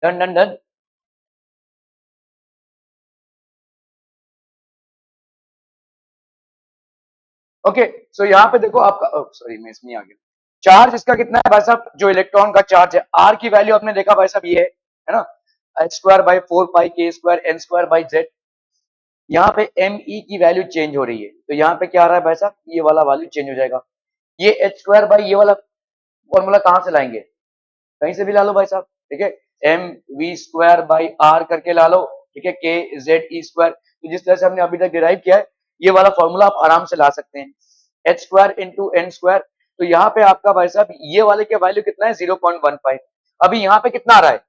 Done done done. Okay, so यहाँ पे देखो आपका, सॉरी मैं इसमें आ गया, चार्ज इसका कितना है भाई साहब, जो इलेक्ट्रॉन का चार्ज है, आर की वैल्यू आपने देखा भाई साहब ये है ना, H square by 4 pi k square N square by Z. यहाँ पे एम ई की वैल्यू चेंज हो रही है, तो यहाँ पे क्या आ रहा है भाई साहब, ये वाला वैल्यू चेंज हो जाएगा। ये एच स्क्वायर बाई ये वाला फॉर्मूला कहाँ से लाएंगे, कहीं से भी ला लो भाई साहब, ठीक है, M we square by R करके ला लो, ठीक है, के जेड ई स्क्वायर, तो जिस तरह से हमने अभी तक डिराइव किया है, ये वाला फॉर्मूला आप आराम से ला सकते हैं, H square into N square, तो यहाँ पे आपका भाई साहब ये वाले के वैल्यू कितना है 0.15। अभी यहाँ पे कितना आ रहा है,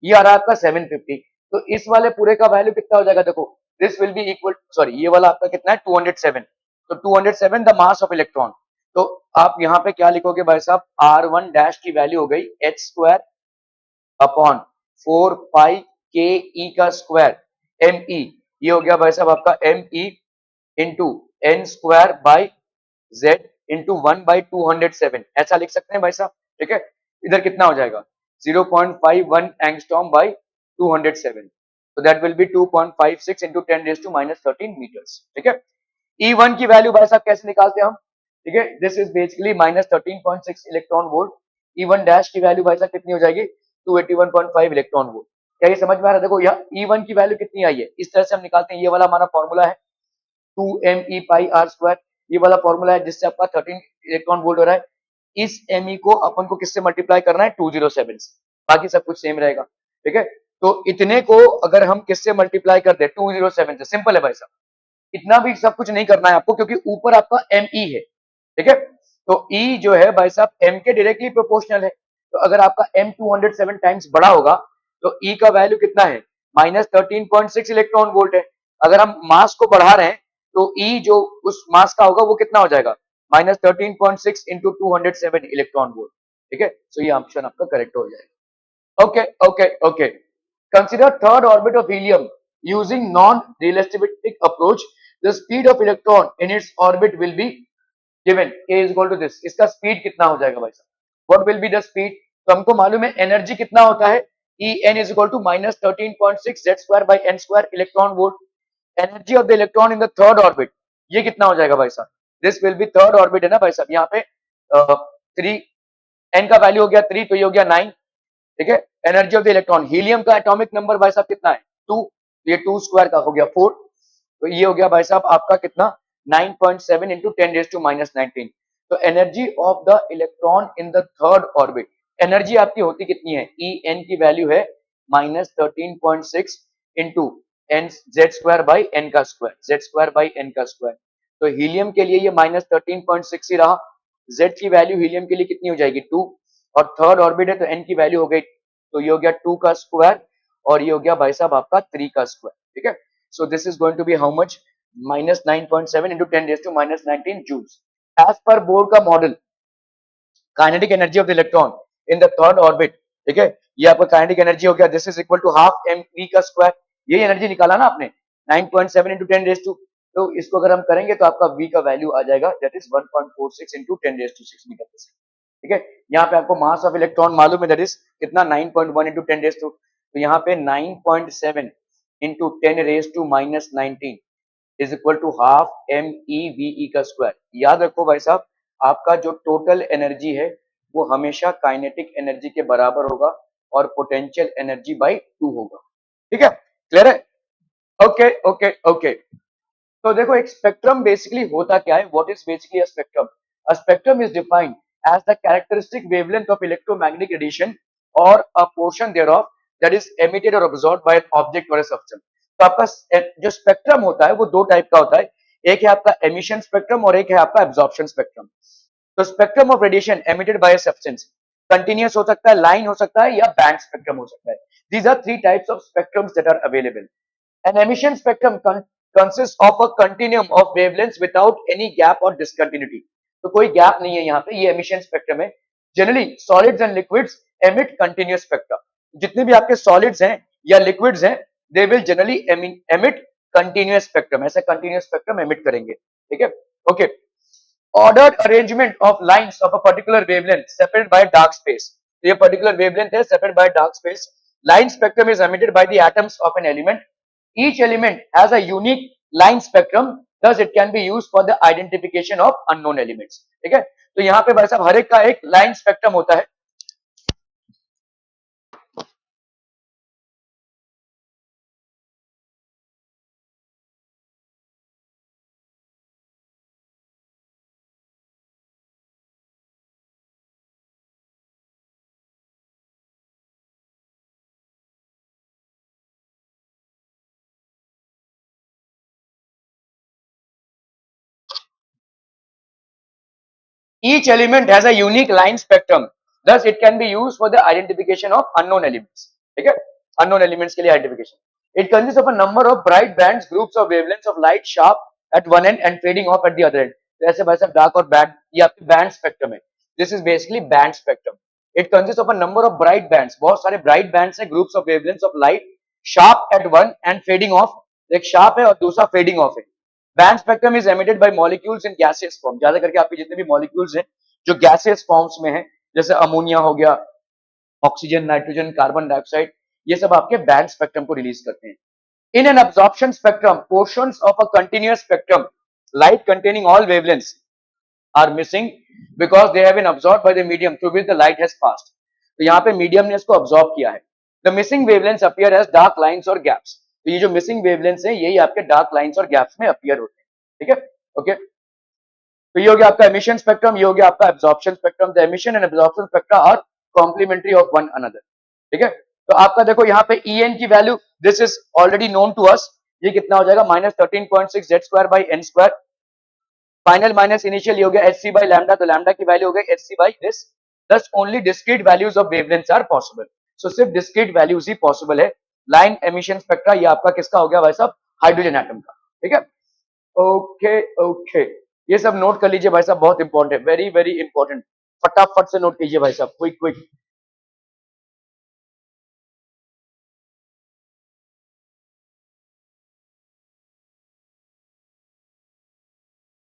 ये आ रहा है आपका 750। तो इस वाले पूरे का वैल्यू कितना हो जाएगा, देखो this will be equal, sorry ये वाला आपका कितना है 207। तो 207 द मास ऑफ इलेक्ट्रॉन। तो आप यहाँ पे क्या लिखोगे भाई साहब, R1 डैश की वैल्यू हो गई h स्क्वायर अपॉन 4 पाई के ई का स्क्वायर एम ई। ये हो गया भाई साहब आपका M E into N square by Z into 1/207, ऐसा लिख सकते हैं भाई साहब। ठीक है, इधर कितना हो जाएगा 0.51 एंगस्ट्रॉम बाई 207। तो that will be 2.56 into 10⁻13 metres. ठीक है, E1 की वैल्यू भाई साहब कैसे निकालते हैं हम, ठीक है, this is basically -13.6 electron volt. E1 dash की वैल्यू भाई साहब कितनी हो जाएगी 281.5 इलेक्ट्रॉन वोल्ट। क्या ये समझ में आ रहा है, देखो यहाँ E1 की वैल्यू कितनी आई है, इस तरह से हम निकालते हैं। ये वाला हमारा फॉर्मूला है 2 me पाई आर स्क्वायर, ये वाला फॉर्मूला है जिससे आपका 13 इलेक्ट्रॉन वोल्ट हो रहा है। इस me को अपन को किससे मल्टीप्लाई करना है 207 से, बाकी सब कुछ सेम रहेगा। ठीक है, तो इतने को अगर हम किससे मल्टीप्लाई कर दे 207 से, सिंपल है भाई साहब, इतना भी सब कुछ नहीं करना है आपको, क्योंकि ऊपर आपका एम ई है। ठीक है, तो ई जो है भाई साहब एम के डायरेक्टली प्रोपोर्शनल है। तो अगर आपका एम 207 टाइम्स बड़ा होगा तो ई का वैल्यू कितना है -13.6 इलेक्ट्रॉन वोल्ट है। अगर हम मास को बढ़ा रहे हैं तो ई जो उस मास का होगा वो कितना हो जाएगा -13.6 इंटू 207 इलेक्ट्रॉन वोल्ट। ठीक है, सो ये ऑप्शन आपका करेक्ट हो जाएगा। Okay, okay, okay. Consider third orbit of helium. Using non-relativistic approach, the speed of electron in its orbit will be given. K is equal to this. इसका speed कितना हो जाएगा भाई साहब? What will be the speed? तो हमको मालूम है एनर्जी कितना होता है, E n is equal to -13.6 z square by n square electron volt. Energy of the electron in the third orbit. ये कितना हो जाएगा भाई साहब? This will be third orbit है ना भाई साहब, यहाँ पे 3 n का वैल्यू हो गया 3, तो ये हो गया 9। ठीक है, energy of the electron, helium का एटॉमिक नंबर भाई साहब कितना है 2, ये 2 स्क्वायर का हो गया 4, तो ये हो गया भाई साहब आपका कितना 9.7 इंटू 10⁻19। तो energy of the electron in the third orbit, energy आपकी होती कितनी है, ई एन की वैल्यू है -13.6 into n z square by n का square, Z square by n का स्क्वायर। तो हीलियम के लिए ये -13.6 ही रहा, जेड की वैल्यू हीलियम के लिए कितनी हो जाएगी 2, और थर्ड ऑर्बिट है तो एन की वैल्यू हो गई, तो ये हो गया 2 का स्क्वायर और ये हो गया भाई साहब आपका 3 का स्क्वायर। ठीक है, so this is going to be how much -9.7 into 10⁻19 joules. As per Bohr का model, kinetic energy of the electron in the third orbit, ठीक है, ये आपका काइनेटिक एनर्जी हो गया, this is equal to half m we का square. ये energy निकाला ना आपने 9.7 इंटू 10⁻², तो इसको अगर हम करेंगे तो आपका v का वैल्यू आ जाएगा दैट इज 1.46 इंटू 10⁻6 मीटर पर सेकंड। ठीक है, यहाँ पे आपको मास ऑफ इलेक्ट्रॉन मालूम है दैट इज कितना 9.1 इंटू 10⁻², तो यहाँ पे 9.7 into 10⁻−19 is equal to half M E V E का स्क्वायर। याद रखो भाई साहब, आपका जो टोटल एनर्जी है वो हमेशा काइनेटिक एनर्जी के बराबर होगा और पोटेंशियल एनर्जी बाई 2 होगा। ठीक है, क्लियर है, ओके ओके ओके। तो देखो एक स्पेक्ट्रम बेसिकली होता क्या है, what is basically a spectrum. A spectrum is defined as the characteristic wavelength of electromagnetic radiation or a portion thereof that is emitted or absorbed by an object or a substance. तो आपका जो spectrum होता है वो दो type का होता है, एक है आपका एमिशन स्पेक्ट्रम और एक है आपका एब्जॉर्प्शन स्पेक्ट्रम। तो spectrum of radiation emitted by a substance continuous हो सकता है, लाइन हो सकता है या बैंड स्पेक्ट्रम हो सकता है। These are three types of spectrums that are available. An emission spectrum consists of a continuum of wavelengths without any gap or discontinuity. तो कोई गैप नहीं है यहाँ पे, ये emission spectrum है। Generally, solids and liquids emit continuous spectra. जितने भी आपके solids हैं या liquids हैं, they will generally emit continuous spectrum. ऐसे continuous spectrum emit करेंगे। ठीक है, okay. Ordered arrangement of lines of a particular wavelength separated by dark space. तो ये particular wavelength है separated by dark space. Line spectrum is emitted by the atoms of an element. Each element has a unique line spectrum, thus it can be used for the identification of unknown elements. ठीक है, तो यहाँ पे भाई साहब हर एक का एक लाइन स्पेक्ट्रम होता है। each element has a unique line spectrum, thus it can be used for the identification of unknown elements. ठीक है, unknown elements के लिए identification. It consists of a number of bright bands, groups of wavelengths of light sharp at one end and fading off at the other end. जैसे भाई साहब dark और band, ये आपकी band spectrum है. This is basically band spectrum. It consists of a number of bright bands, बहुत सारे bright bands हैं, groups of wavelengths of light sharp at one and fading off. एक sharp है और दूसरा fading off है. Band spectrum is emitted by molecules in gaseous form. ज्यादा करके आपके जितने भी मॉलिक्यूल्स हैं जो गैसियस फॉर्म्स में हैं, जैसे अमोनिया हो गया, ऑक्सीजन, नाइट्रोजन, कार्बन डाइऑक्साइड, ये सब आपके बैंड स्पेक्ट्रम को रिलीज करते हैं. In an absorption spectrum, portions of a continuous spectrum light containing all wavelengths are missing because they have been absorbed by the medium through which the light has passed. तो यहाँ पे medium ने इसको absorb किया है. The missing wavelengths appear as dark lines और gaps. तो ये जो मिसिंग वेवलेंथ्स हैं यही आपके डार्क लाइंस और गैप्स में अपीयर होते हैं. ठीक है, ओके. तो ये हो गया आपका एमिशन स्पेक्ट्रम, ये हो गया आपका absorption spectrum. The emission and absorption spectra are complementary of one another. ठीक है, तो आपका देखो यहाँ पे En की value, this is already known to us. ये कितना हो जाएगा, -13.6 z square by n square. Final minus initial ये हो गया hc बाई लैम्डा. तो लैम्डा की वैल्यू हो गई hc by this. Thus only discrete values of wavelengths are possible. So सिर्फ डिस्क्रीट वैल्यूज ही पॉसिबल है. लाइन एमिशन स्पेक्ट्रा ये आपका किसका हो गया भाई साहब, हाइड्रोजन एटम का. ठीक है, ओके ओके. ये सब नोट कर लीजिए भाई साहब, बहुत इंपॉर्टेंट है, वेरी वेरी इंपॉर्टेंट. फटाफट से नोट कीजिए भाई साहब, क्विक क्विक.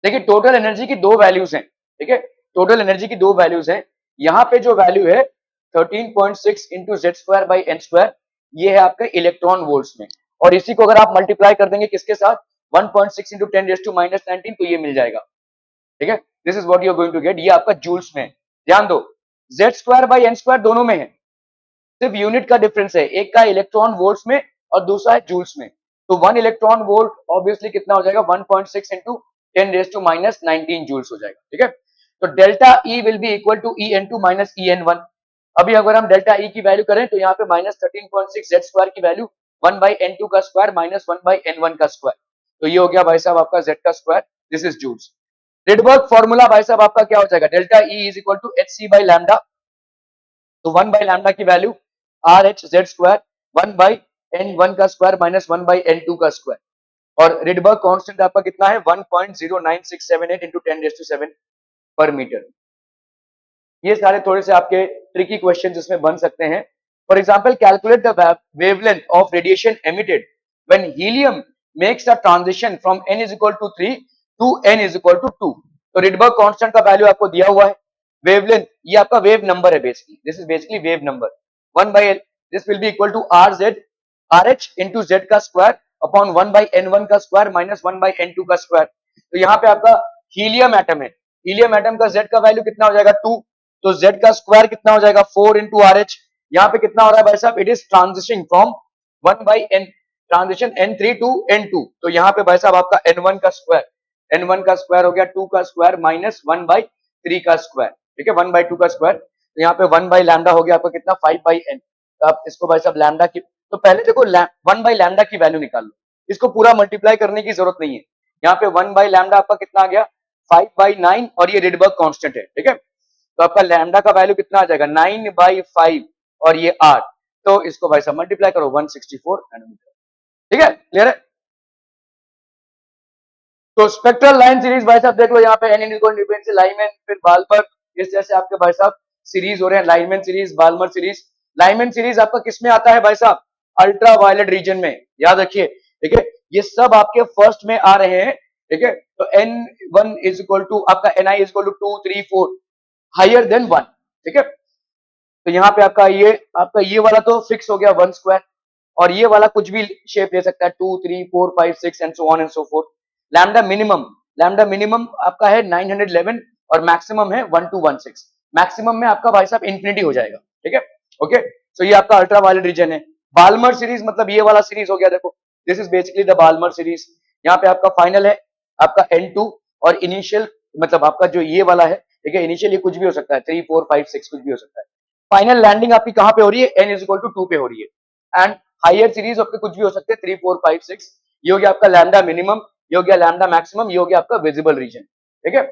देखिए टोटल एनर्जी की दो वैल्यूज हैं. ठीक है, टोटल एनर्जी की दो वैल्यूज हैं. यहाँ पे जो वैल्यू है 13.6 into Z square by N square, ये है आपका इलेक्ट्रॉन वोल्ट्स में. और इसी को अगर आप मल्टीप्लाई कर देंगे किसके साथ, 1.6 इंटू 10⁻⁻19, तो ये मिल जाएगा. ठीक है, this is what you are going to get. ये आपका जूल्स में. ध्यान दो, Z square by N square दोनों में है, सिर्फ यूनिट का डिफरेंस है. एक का इलेक्ट्रॉन वोल्ट्स में और दूसरा है जूल्स में. तो 1 इलेक्ट्रॉन वोल्ट ऑब्वियसली कितना हो जाएगा, 1.6 इंटू 10⁻⁻19 जूल्स हो जाएगा. ठीक है, तो delta E will be equal to E N two minus E N one. अभी अगर हम डेल्टा ई की वैल्यू करें तो यहाँ पे -13.6 जेड स्क्वायर की वैल्यू 1 बाई एन टू का square minus 1 by N one का स्क्वायर. तो ये हो गया भाई साहब आपका जेड का square. This is joules. Rydberg formula भाई साहब आपका क्या हो जाएगा, delta E is equal to H C by lambda. तो 1 बाई लैम्डा की value R H Z square 1 by N one का square minus 1 by N two का स्क्वायर. और रिडबर्ग कांस्टेंट आपका कितना है, 1.09678 इंटू 10⁻⁷ पर मीटर. ये सारे थोड़े से आपके ट्रिकी क्वेश्चन जिसमें बन सकते हैं. For example, calculate the wavelength of radiation emitted when helium makes a transition from n is equal to 3 to n is equal to 2. तो रिडबर्ग कांस्टेंट का वैल्यू आपको दिया हुआ है. वेवलेंथ ये आपका वेव नंबर है basically, this is basically wave number. 1 by this will be equal to r z r h into z का square upon 1 by N one का square minus 1 by N two का square. तो यहाँ पे आपका helium atom है, helium atom का z का वैल्यू कितना हो जाएगा 2. तो जेड का स्क्वायर कितना हो जाएगा 4 इंटू आर एच. यहाँ पे कितना हो रहा है भाई साहब, it is transition from 1 by N, transition n3 to n2. तो यहाँ पे भाई साहब आपका n1 का स्क्वायर, n1 का स्क्वायर हो गया 2 का स्क्वायर माइनस 1 बाई 3 का स्क्वायर. ठीक है, 1 बाई 2 का स्क्वायर. तो यहाँ पे 1 बाई लैम्डा हो गया आपका कितना 5 बाई n. तो आप इसको भाई साहब लैम्डा की, तो पहले देखो 1 बाई लैम्डा की वैल्यू निकाल लो, इसको पूरा मल्टीप्लाई करने की जरूरत नहीं है. यहाँ पे 1 बाई लैम्डा आपका कितना आ गया 5 बाई 9 और ये रिडबर्ग कांस्टेंट है. ठीक है, तो आपका लैम्डा का वैल्यू कितना आ जाएगा 9 बाई 5 और ये 8. तो इसको भाई साहब मल्टीप्लाई करो 164 नैनोमीटर. ठीक है, क्लियर है. तो स्पेक्ट्रल लाइन सीरीज भाई साहब देख लो, यहाँ पे एन डिपेंड से लाइनमैन फिर बाल्मर, इस तरह से आपके भाई साहब सीरीज हो रहे हैं. Lyman series, Balmer series. Lyman series आपका किसमें आता है भाई साहब, अल्ट्रा वायलेट रीजन में, याद रखिए. ठीक है, ये सब आपके फर्स्ट में आ रहे हैं. ठीक है, तो n1 इज इक्वल टू आपका ni is equal to 2 3 4 higher than 1. ठीक है, तो यहाँ पे आपका ये वाला तो फिक्स हो गया 1 स्क्वायर, और ये वाला कुछ भी शेप ले सकता है 2 3 4 5 6 and so on and so fourth. Lambda minimum आपका है 911 और मैक्सिमम है 1216. मैक्सिमम में आपका भाई साहब इंफिनिटी हो जाएगा. ठीक है, ओके. सो ये आपका अल्ट्रा वायलेट रीजन है. बाल्मर सीरीज मतलब ये वाला सीरीज हो गया, देखो this is basically the Balmer series. यहाँ पे आपका फाइनल है आपका n2 और इनिशियल मतलब आपका जो ये वाला है. ठीक है, इनिशियल ये कुछ भी हो सकता है 3 4 5 6 कुछ भी हो सकता है. फाइनल लैंडिंग आपकी कहां पे हो रही है, n इज इक्वल टू 2 पे हो रही है. एंड हायर सीरीज आपके कुछ भी हो सकते हैं 3 4 5 6. ये हो गया आपका लैम्डा मिनिमम, ये हो गया लैम्डा मैक्सिमम, ये हो गया आपका विजिबल रीजन. ठीक है,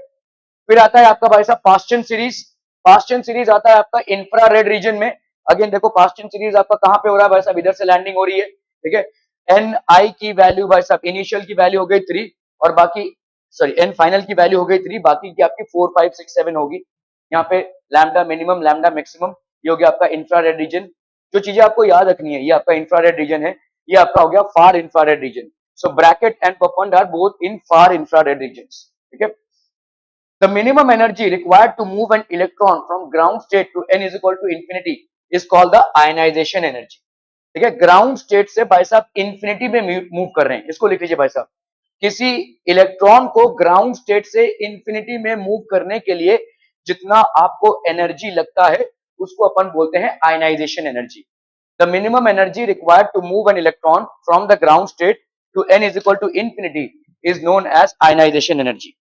फिर आता है आपका भाई साहब पास्चन सीरीज। पास्चन सीरीज आता है आपका इंफ्रारेड रीजन में। अगेन देखो पास्चन सीरीज आपका कहां पे हो रहा है भाई साहब, इधर से लैंडिंग हो रही है, ठीक है। एन आई की वैल्यू भाई साहब इनिशियल की वैल्यू हो गई 3 और बाकी सॉरी एन फाइनल की वैल्यू हो गई 3, बाकी की आपकी 4 5 6 7 होगी। यहाँ पे लैम्डा मिनिमम लैम्डा मैक्सिमम, ये हो गया आपका इंफ्रारेड रीजन। जो चीजें आपको याद रखनी है, ये आपका इंफ्रारेड रीजन है, ये आपका हो गया far infrared region. So Brackett and Pfund are both in far infrared regions, ठीक है। The minimum energy required to move an electron from ground state to n is equal to infinity is called the ionization energy। ठीक है, ground state से भाई साहब infinity में move कर रहे हैं, इसको लिख लीजिए भाई साहब। किसी इलेक्ट्रॉन को ग्राउंड स्टेट से इंफिनिटी में मूव करने के लिए जितना आपको एनर्जी लगता है उसको अपन बोलते हैं ionization energy. The minimum energy required to move an electron from the ground state to N is equal to infinity is known as ionization energy.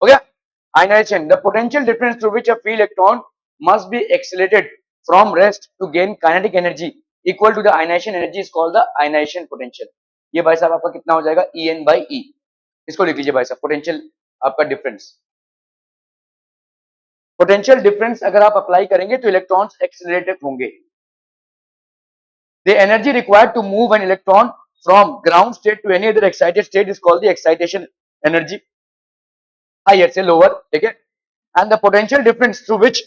हो गया ionization, the potential difference through which a free electron must be accelerated from rest to gain kinetic energy equal to the ionization energy is called the ionization potential। ये भाई साहब आपका कितना हो जाएगा En by E, इसको लिख लीजिए भाई साहब पोटेंशियल आपका डिफरेंस। पोटेंशियल डिफरेंस अगर आप अप्लाई करेंगे तो इलेक्ट्रॉन्स एक्सेलरेटेड होंगे। The energy required to move an electron from ground state to any other excited state is called the excitation energy, higher से lower, ठीक है। And the potential difference through which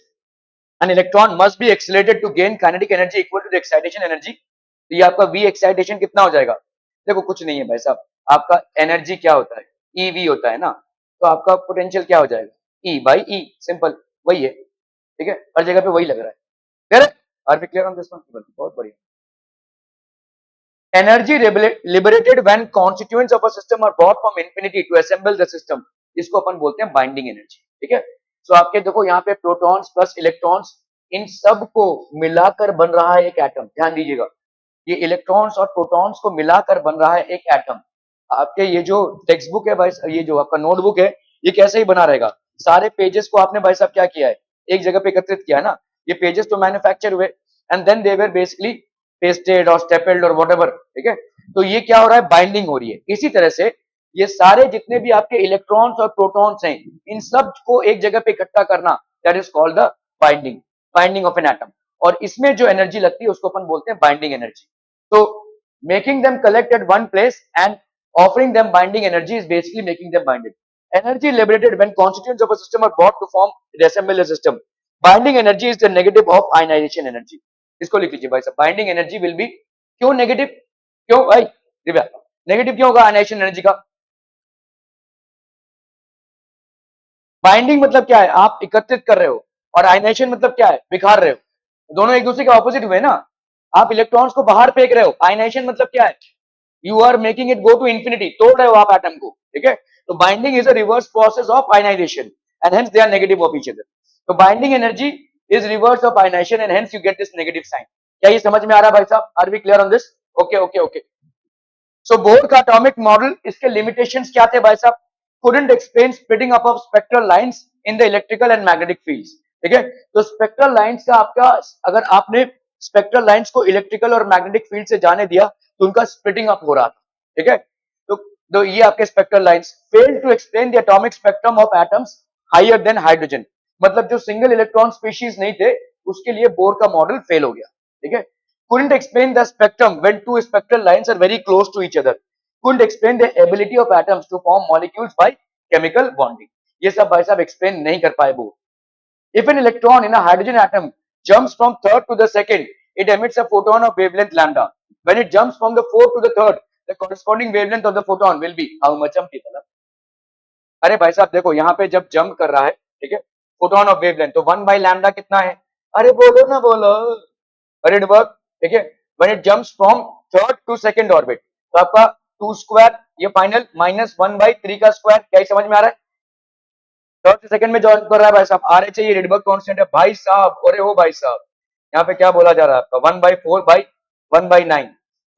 an electron must be accelerated to gain kinetic energy equal to the excitation energy। तो ये आपका V excitation कितना हो जाएगा, देखो कुछ नहीं है भाई साहब, आपका एनर्जी क्या होता है EV होता है ना, तो आपका पोटेंशियल क्या हो जाएगा E by E, सिंपल वही है, ठीक है, हर जगह पे वही लग रहा है। क्लियर है, are we clear on this one, बहुत बढ़िया। Energy liberated when constituents of a system are brought from infinity to assemble the system, इसको अपन बोलते हैं बाइंडिंग एनर्जी, ठीक है। तो आपके देखो यहाँ पे प्रोटॉन्स प्लस इलेक्ट्रॉन्स इन सब को मिलाकर बन रहा है एक एटम, ध्यान दीजिएगा, ये इलेक्ट्रॉन्स और प्रोटॉन्स को मिलाकर बन रहा है एक एटम। आपके ये जो टेक्स्ट बुक है भाई, ये जो आपका नोटबुक है, ये कैसे ही बना रहेगा, सारे पेजेस को आपने भाई साहब क्या किया है, एक जगह पे एकत्रित किया है ना, ये पेजेस तो मैन्युफैक्चर हुए and then they were basically pasted और स्टेपल्ड और व्हाटएवर, ठीक है। तो ये क्या हो रहा है, बाइंडिंग हो रही है। इसी तरह से ये सारे जितने भी आपके इलेक्ट्रॉन्स और प्रोटॉन्स हैं, इन सब को एक जगह पे इकट्ठा करना, that is called the binding, binding of an atom. और इसमें जो एनर्जी लगती है उसको अपन बोलते हैं बाइंडिंग एनर्जी। तो making them collect at one place and offering them binding energy is basically making them binded। Energy liberated when constituents of a system are brought to form reassemble a system। Binding energy is the negative of ionization energy। इसको लिख लीजिए भाई साहब, binding energy will B, क्यों negative, क्यों भाई Divya, negative क्यों होगा आयनाइजेशन एनर्जी का? बाइंडिंग मतलब क्या है, आप एकत्रित कर रहे हो, और आयनाइजेशन मतलब क्या है, बिखार रहे हो, दोनों एक दूसरे के ऑपोजिट हुए ना। आप इलेक्ट्रॉन्स को बाहर फेंक रहे हो, आयनाइजेशन मतलब क्या है, you are making it go to infinity, तोड़ रहे हो आप एटम को, ठीक है। तो binding is a reverse process of ionisation and hence they are negative of each other. तो binding energy is reverse of ionisation and hence you get this negative sign. क्या ये समझ में आ रहा है भाई साहब, are we clear on this? Okay okay okay. So Bohr का एटॉमिक मॉडल, इसके लिमिटेशंस क्या थे भाई साहब, couldn't explain splitting up of spectral lines in the electrical and magnetic fields, ठीक है। तो स्पेक्ट्रल लाइंस का आपका, अगर आपने स्पेक्ट्रल लाइंस को इलेक्ट्रिकल और मैग्नेटिक फील्ड से जाने दिया तो उनका स्प्लिटिंग अप हो रहा था, ठीक है। तो ये आपके spectral lines fail to explain the atomic spectrum of atoms higher than hydrogen. मतलब जो सिंगल इलेक्ट्रॉन स्पीशीज नहीं थे उसके लिए बोर का मॉडल फेल हो गया, ठीक है। couldn't explain the spectrum when two spectral lines are very close to each other, couldn't explain the ability of atoms to form molecules by chemical bonding. ये सब भाई साहब explain नहीं कर पाए वो. If an electron in a hydrogen atom jumps from third to the second, it emits a photon of wavelength lambda. When it jumps from the fourth to the third, the corresponding wavelength of the photon will be how much? हम people. अरे भाई साहब देखो यहाँ पे जब jump कर रहा है, ठीक है, फोटोन ऑफ वेवलेंथ, तो 1/लैम्डा कितना है? अरे बोलो ना बोलो. अरे वर्क, ठीक है. When it jumps from third to second orbit, तो आपका 2 स्क्वायर, ये फाइनल माइनस 1/3 का स्क्वायर. क्या ही समझ में आ रहा है? थर्ड से सेकंड में जॉइन कर रहा है भाई साहब. आर एच है, ये रेडबर्ग कांस्टेंट है भाई साहब. अरे हो भाई साहब, यहाँ पे क्या बोला जा रहा है आपका 1/4/1/9.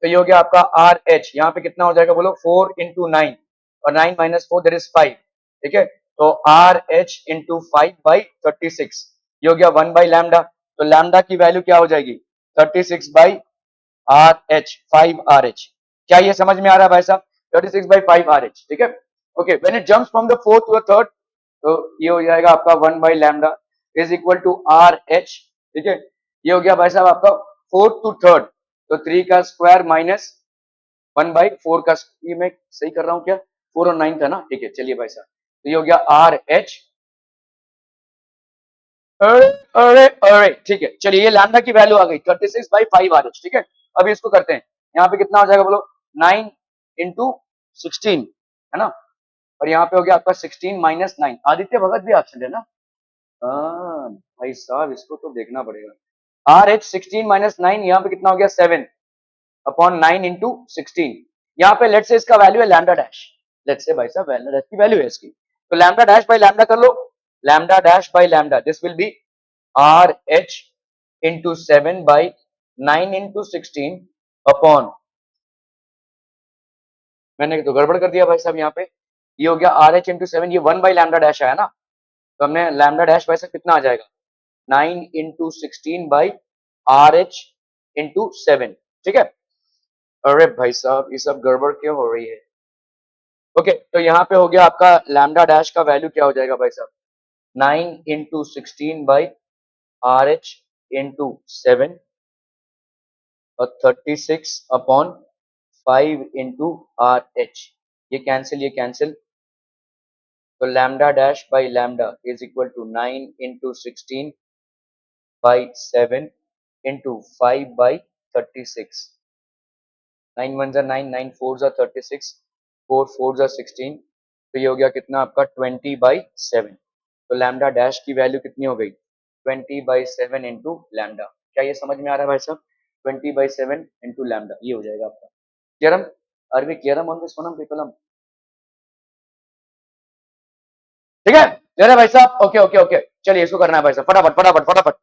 तो ये हो गया आपका आर एच. यहाँ पे कितना हो जाएगा बोलो? 4 into 9, और 9 minus 4 that is 5. ठीक है, तो आर एच इंटू 5/36, ये हो गया 1/लैम्डा. तो लैम्डा की वैल्यू क्या हो जाएगी? 36/आर एच, 5 आर एच. क्या ये समझ में आ रहा है भाई साहब? 36/5 आर एच. ठीक है. Okay, when it jumps from the fourth to the third, तो ये हो जाएगा आपका one by lambda is equal to r h. ठीक है, ये हो गया भाई साहब आपका फोर्थ टू थर्ड, तो 3 का स्क्वायर माइनस 1/4 का, ये मैं सही कर रहा हूँ क्या? 4 और 9 था ना. ठीक है, चलिए भाई साहब, तो ये हो गया आर एच. अरे अरे अरे, ठीक है, चलिए ये लैम्डा की वैल्यू आ गई 36/5 आर एच. ठीक है, अभी इसको करते हैं. यहाँ पे कितना हो जाएगा बोलो? 9 इंटू 16 है ना, और यहाँ पे हो गया आपका 16 माइनस 9. आदित्य भगत भी आपसे है ना? भाई साहब इसको तो देखना पड़ेगा. आर एच 16 - 9, यहाँ पे कितना हो गया? 7/9 इंटू 16. यहाँ पे लेट से इसका वैल्यू है लैम्डा डैश. लेट से भाई साहब लैम्डा डैश की वैल्यू है इसकी, तो लैम्डा डैश बाई लैम्डा कर लो. Lambda dash by lambda, this will be r h into 7/9 into 16 upon, मैंने तो गड़बड़ कर दिया भाई साहब यहाँ पे. ये हो गया आर एच इंटू 7, ये 1/लैम्डा डैश आया ना, तो हमने लैम्डा डैश भाई साहब कितना आ जाएगा? 9 इंटू 16/आर एच इंटू 7. ठीक है. अरे भाई साहब ये सब गड़बड़ क्यों हो रही है? ओके, तो यहाँ पे हो गया आपका लैम्डा डैश का वैल्यू क्या हो जाएगा भाई साहब? 9 इंटू 16/आर एच इंटू 7, और 36/5 इंटू आर एच. ये कैंसिल, तो lambda dash by lambda is equal to 9 into 16/7 into 5/36. 9 1 जा 9, 9 4 जा 36, 4 4 जा 16, तो ये हो गया कितना आपका 20/7. तो लैम्डा डैश की वैल्यू कितनी हो गई? 20/7 इंटू लैम्डा. क्या ये समझ में आ रहा है भाई साहब? 20/7 इंटू लैम्डा, ये हो जाएगा आपका clear. Are we clear on this one people? ठीक है, क्लियर है भाई साहब? ओके ओके ओके, चलिए इसको करना है भाई साहब, फटाफट फटाफट फटाफट.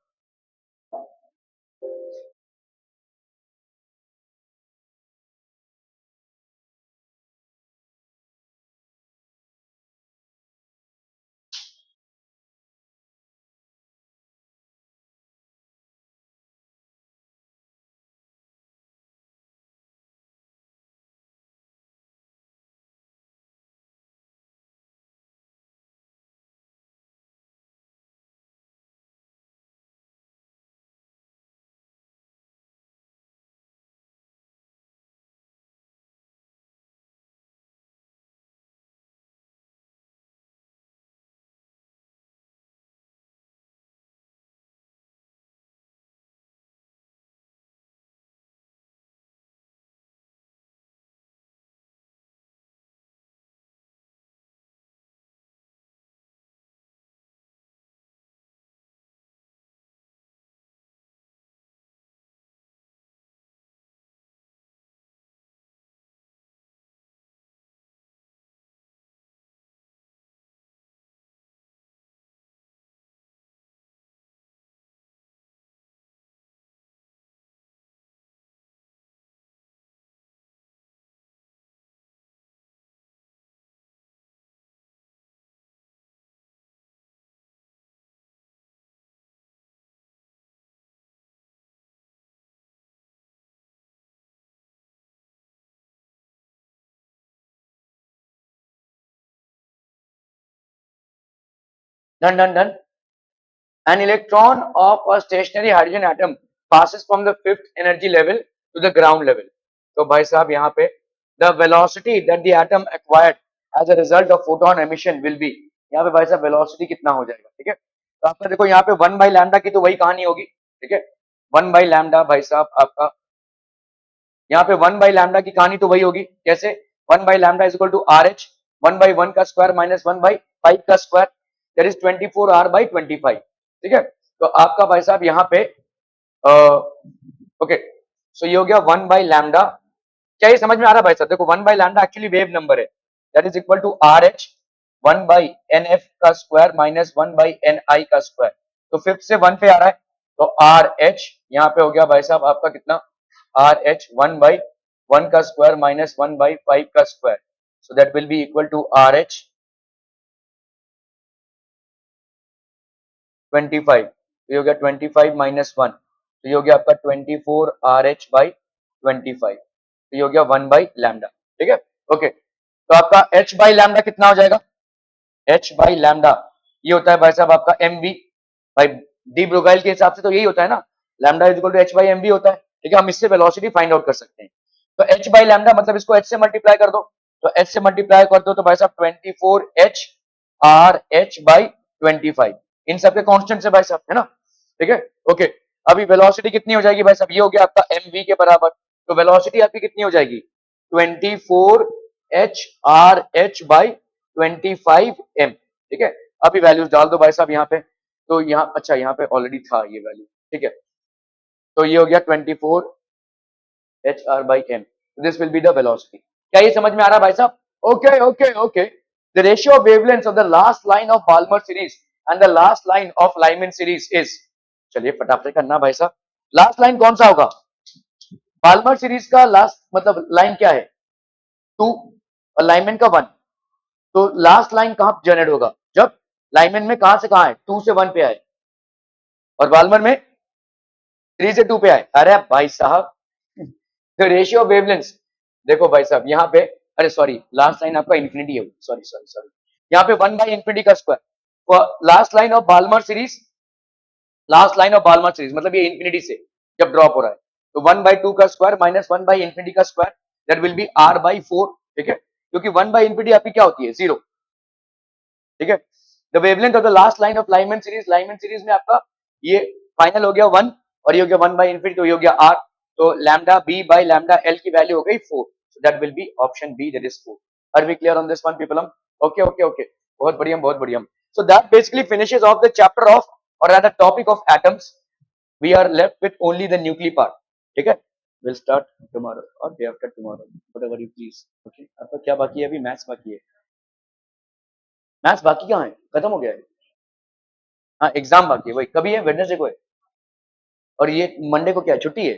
Done done done. An electron of a stationary hydrogen atom passes from the fifth energy level to the ground level. तो भाई साहब यहाँ पे the velocity that the atom acquired as a result of photon emission will be, यहाँ पे भाई साहब velocity कितना हो जाएगा, ठीक है। तो आपका देखो यहाँ पे 1 by lambda की तो वही कहानी होगी, ठीक है। 1 by lambda भाई साहब आपका यहाँ पे 1 by lambda की कहानी तो वही होगी, कैसे 1 by lambda is equal to RH 1 by 1 का स्क्वायर माइनस 1 by 5 का square, that is 24R by 25, ठीक है। तो आपका भाई साहब यहाँ पे ओके, सो ये हो गया 1 by lambda। क्या ये समझ में आ रहा है भाई साहब? देखो 1 by lambda actually wave number है, that is equal to RH 1 by NF का स्क्वायर माइनस 1 by NI का स्क्वायर। तो फिफ्थ से 1 पे आ रहा है, तो RH यहाँ पे हो गया भाई साहब आपका कितना, RH 1 by 1 का स्क्वायर माइनस 1 by 5 का square, so that will be equal to RH 25, तो ये हो गया 25 माइनस 1, तो ये हो गया आपका 24 RH by 25, तो ये हो गया 1 by lambda, ठीक है। ओके, तो आपका h by lambda कितना हो जाएगा, h by lambda ये होता है भाई साहब आपका mv, भाई डी ब्रोगाइल के हिसाब से तो यही होता है ना, lambda is equal to h by mv होता है, ठीक है। हम इससे वेलोसिटी फाइंड आउट कर सकते हैं। तो h by lambda मतलब इसको h से मल्टीप्लाई कर दो, तो h से मल्टीप्लाई कर दो तो भाई साहब 24h RH by 25, इन सबके कांस्टेंट है भाई साहब, है ना, ठीक है। ओके, अभी वेलोसिटी कितनी हो जाएगी भाई साहब, ये हो गया आपका mv के बराबर, तो वेलोसिटी आपकी कितनी हो जाएगी 24h RH by 25m, ठीक है। अभी वैल्यूज डाल दो भाई साहब यहाँ पे, तो यहाँ अच्छा यहाँ पे ऑलरेडी था ये वैल्यू, ठीक है। तो ये हो गया 24h R by m, this will be the velocity. क्या ये समझ में आ रहा है भाई साहब? Okay okay okay, the ratio of wavelength of the last line of Balmer series and the last line of Lyman series is, चलिए फटाफट करना भाई साहब, लास्ट लाइन कौन सा होगा, बाल्मर सीरीज का लास्ट मतलब लाइन क्या है 2 और लाइमन का 1, तो लास्ट लाइन कहां जनरेट होगा, जब लाइमन में कहां से कहां है 2 से 1 पे आए और बाल्मर में 3 से 2 पे आए। अरे भाई साहब द रेशियो ऑफ वेवलेंथ, देखो भाई साहब यहाँ पे, अरे सॉरी लास्ट लाइन आपका इंफिनिटी है, सॉरी सॉरी सॉरी, यहाँ पे 1 बाई इंफिनिटी का square, last line of Balmer series, last line of Balmer series मतलब ये इंफिनिटी से जब ड्रॉप हो रहा है, तो 1 बाई 2 का स्क्वायर माइनस 1 बाई इंफिनिटी का square, that will B R by 4, ठीक है, क्योंकि 1 बाई इंफिनिटी आपकी क्या होती है 0, ठीक है। The wavelength of the last line of Lyman series में आपका ये फाइनल हो गया 1 और ये हो गया 1 बाई इंफिनिटी, तो ये हो गया R, तो lambda B by lambda L की वैल्यू हो गई 4, so that will be option B, that is 4। Are we clear on this one people? Okay okay okay, बहुत बढ़िया बहुत बढ़िया। So that basically finishes off the chapter of और rather topic of atoms, we are left with only the nuclei part, ठीक है। we'll start tomorrow or day after tomorrow, whatever you please, okay। आपका क्या बाकी है, अभी maths बाकी है, मैथ्स बाकी कहाँ है, खत्म हो गया है, हाँ एग्जाम बाकी है, वही कभी है, वेडनेसडे को है, और ये मंडे को क्या है, छुट्टी है,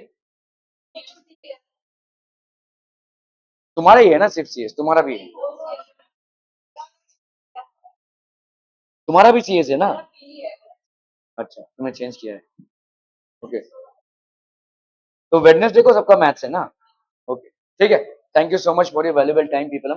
तुम्हारा ही है ना सिर्फ सीएस, तुम्हारा भी है, तुम्हारा भी सीएस है ना, अच्छा तुम्हें चेंज किया है, ओके, तो वेडनेसडे को सबका मैथ्स है ना, ओके ठीक है। Thank you so much for your valuable time people.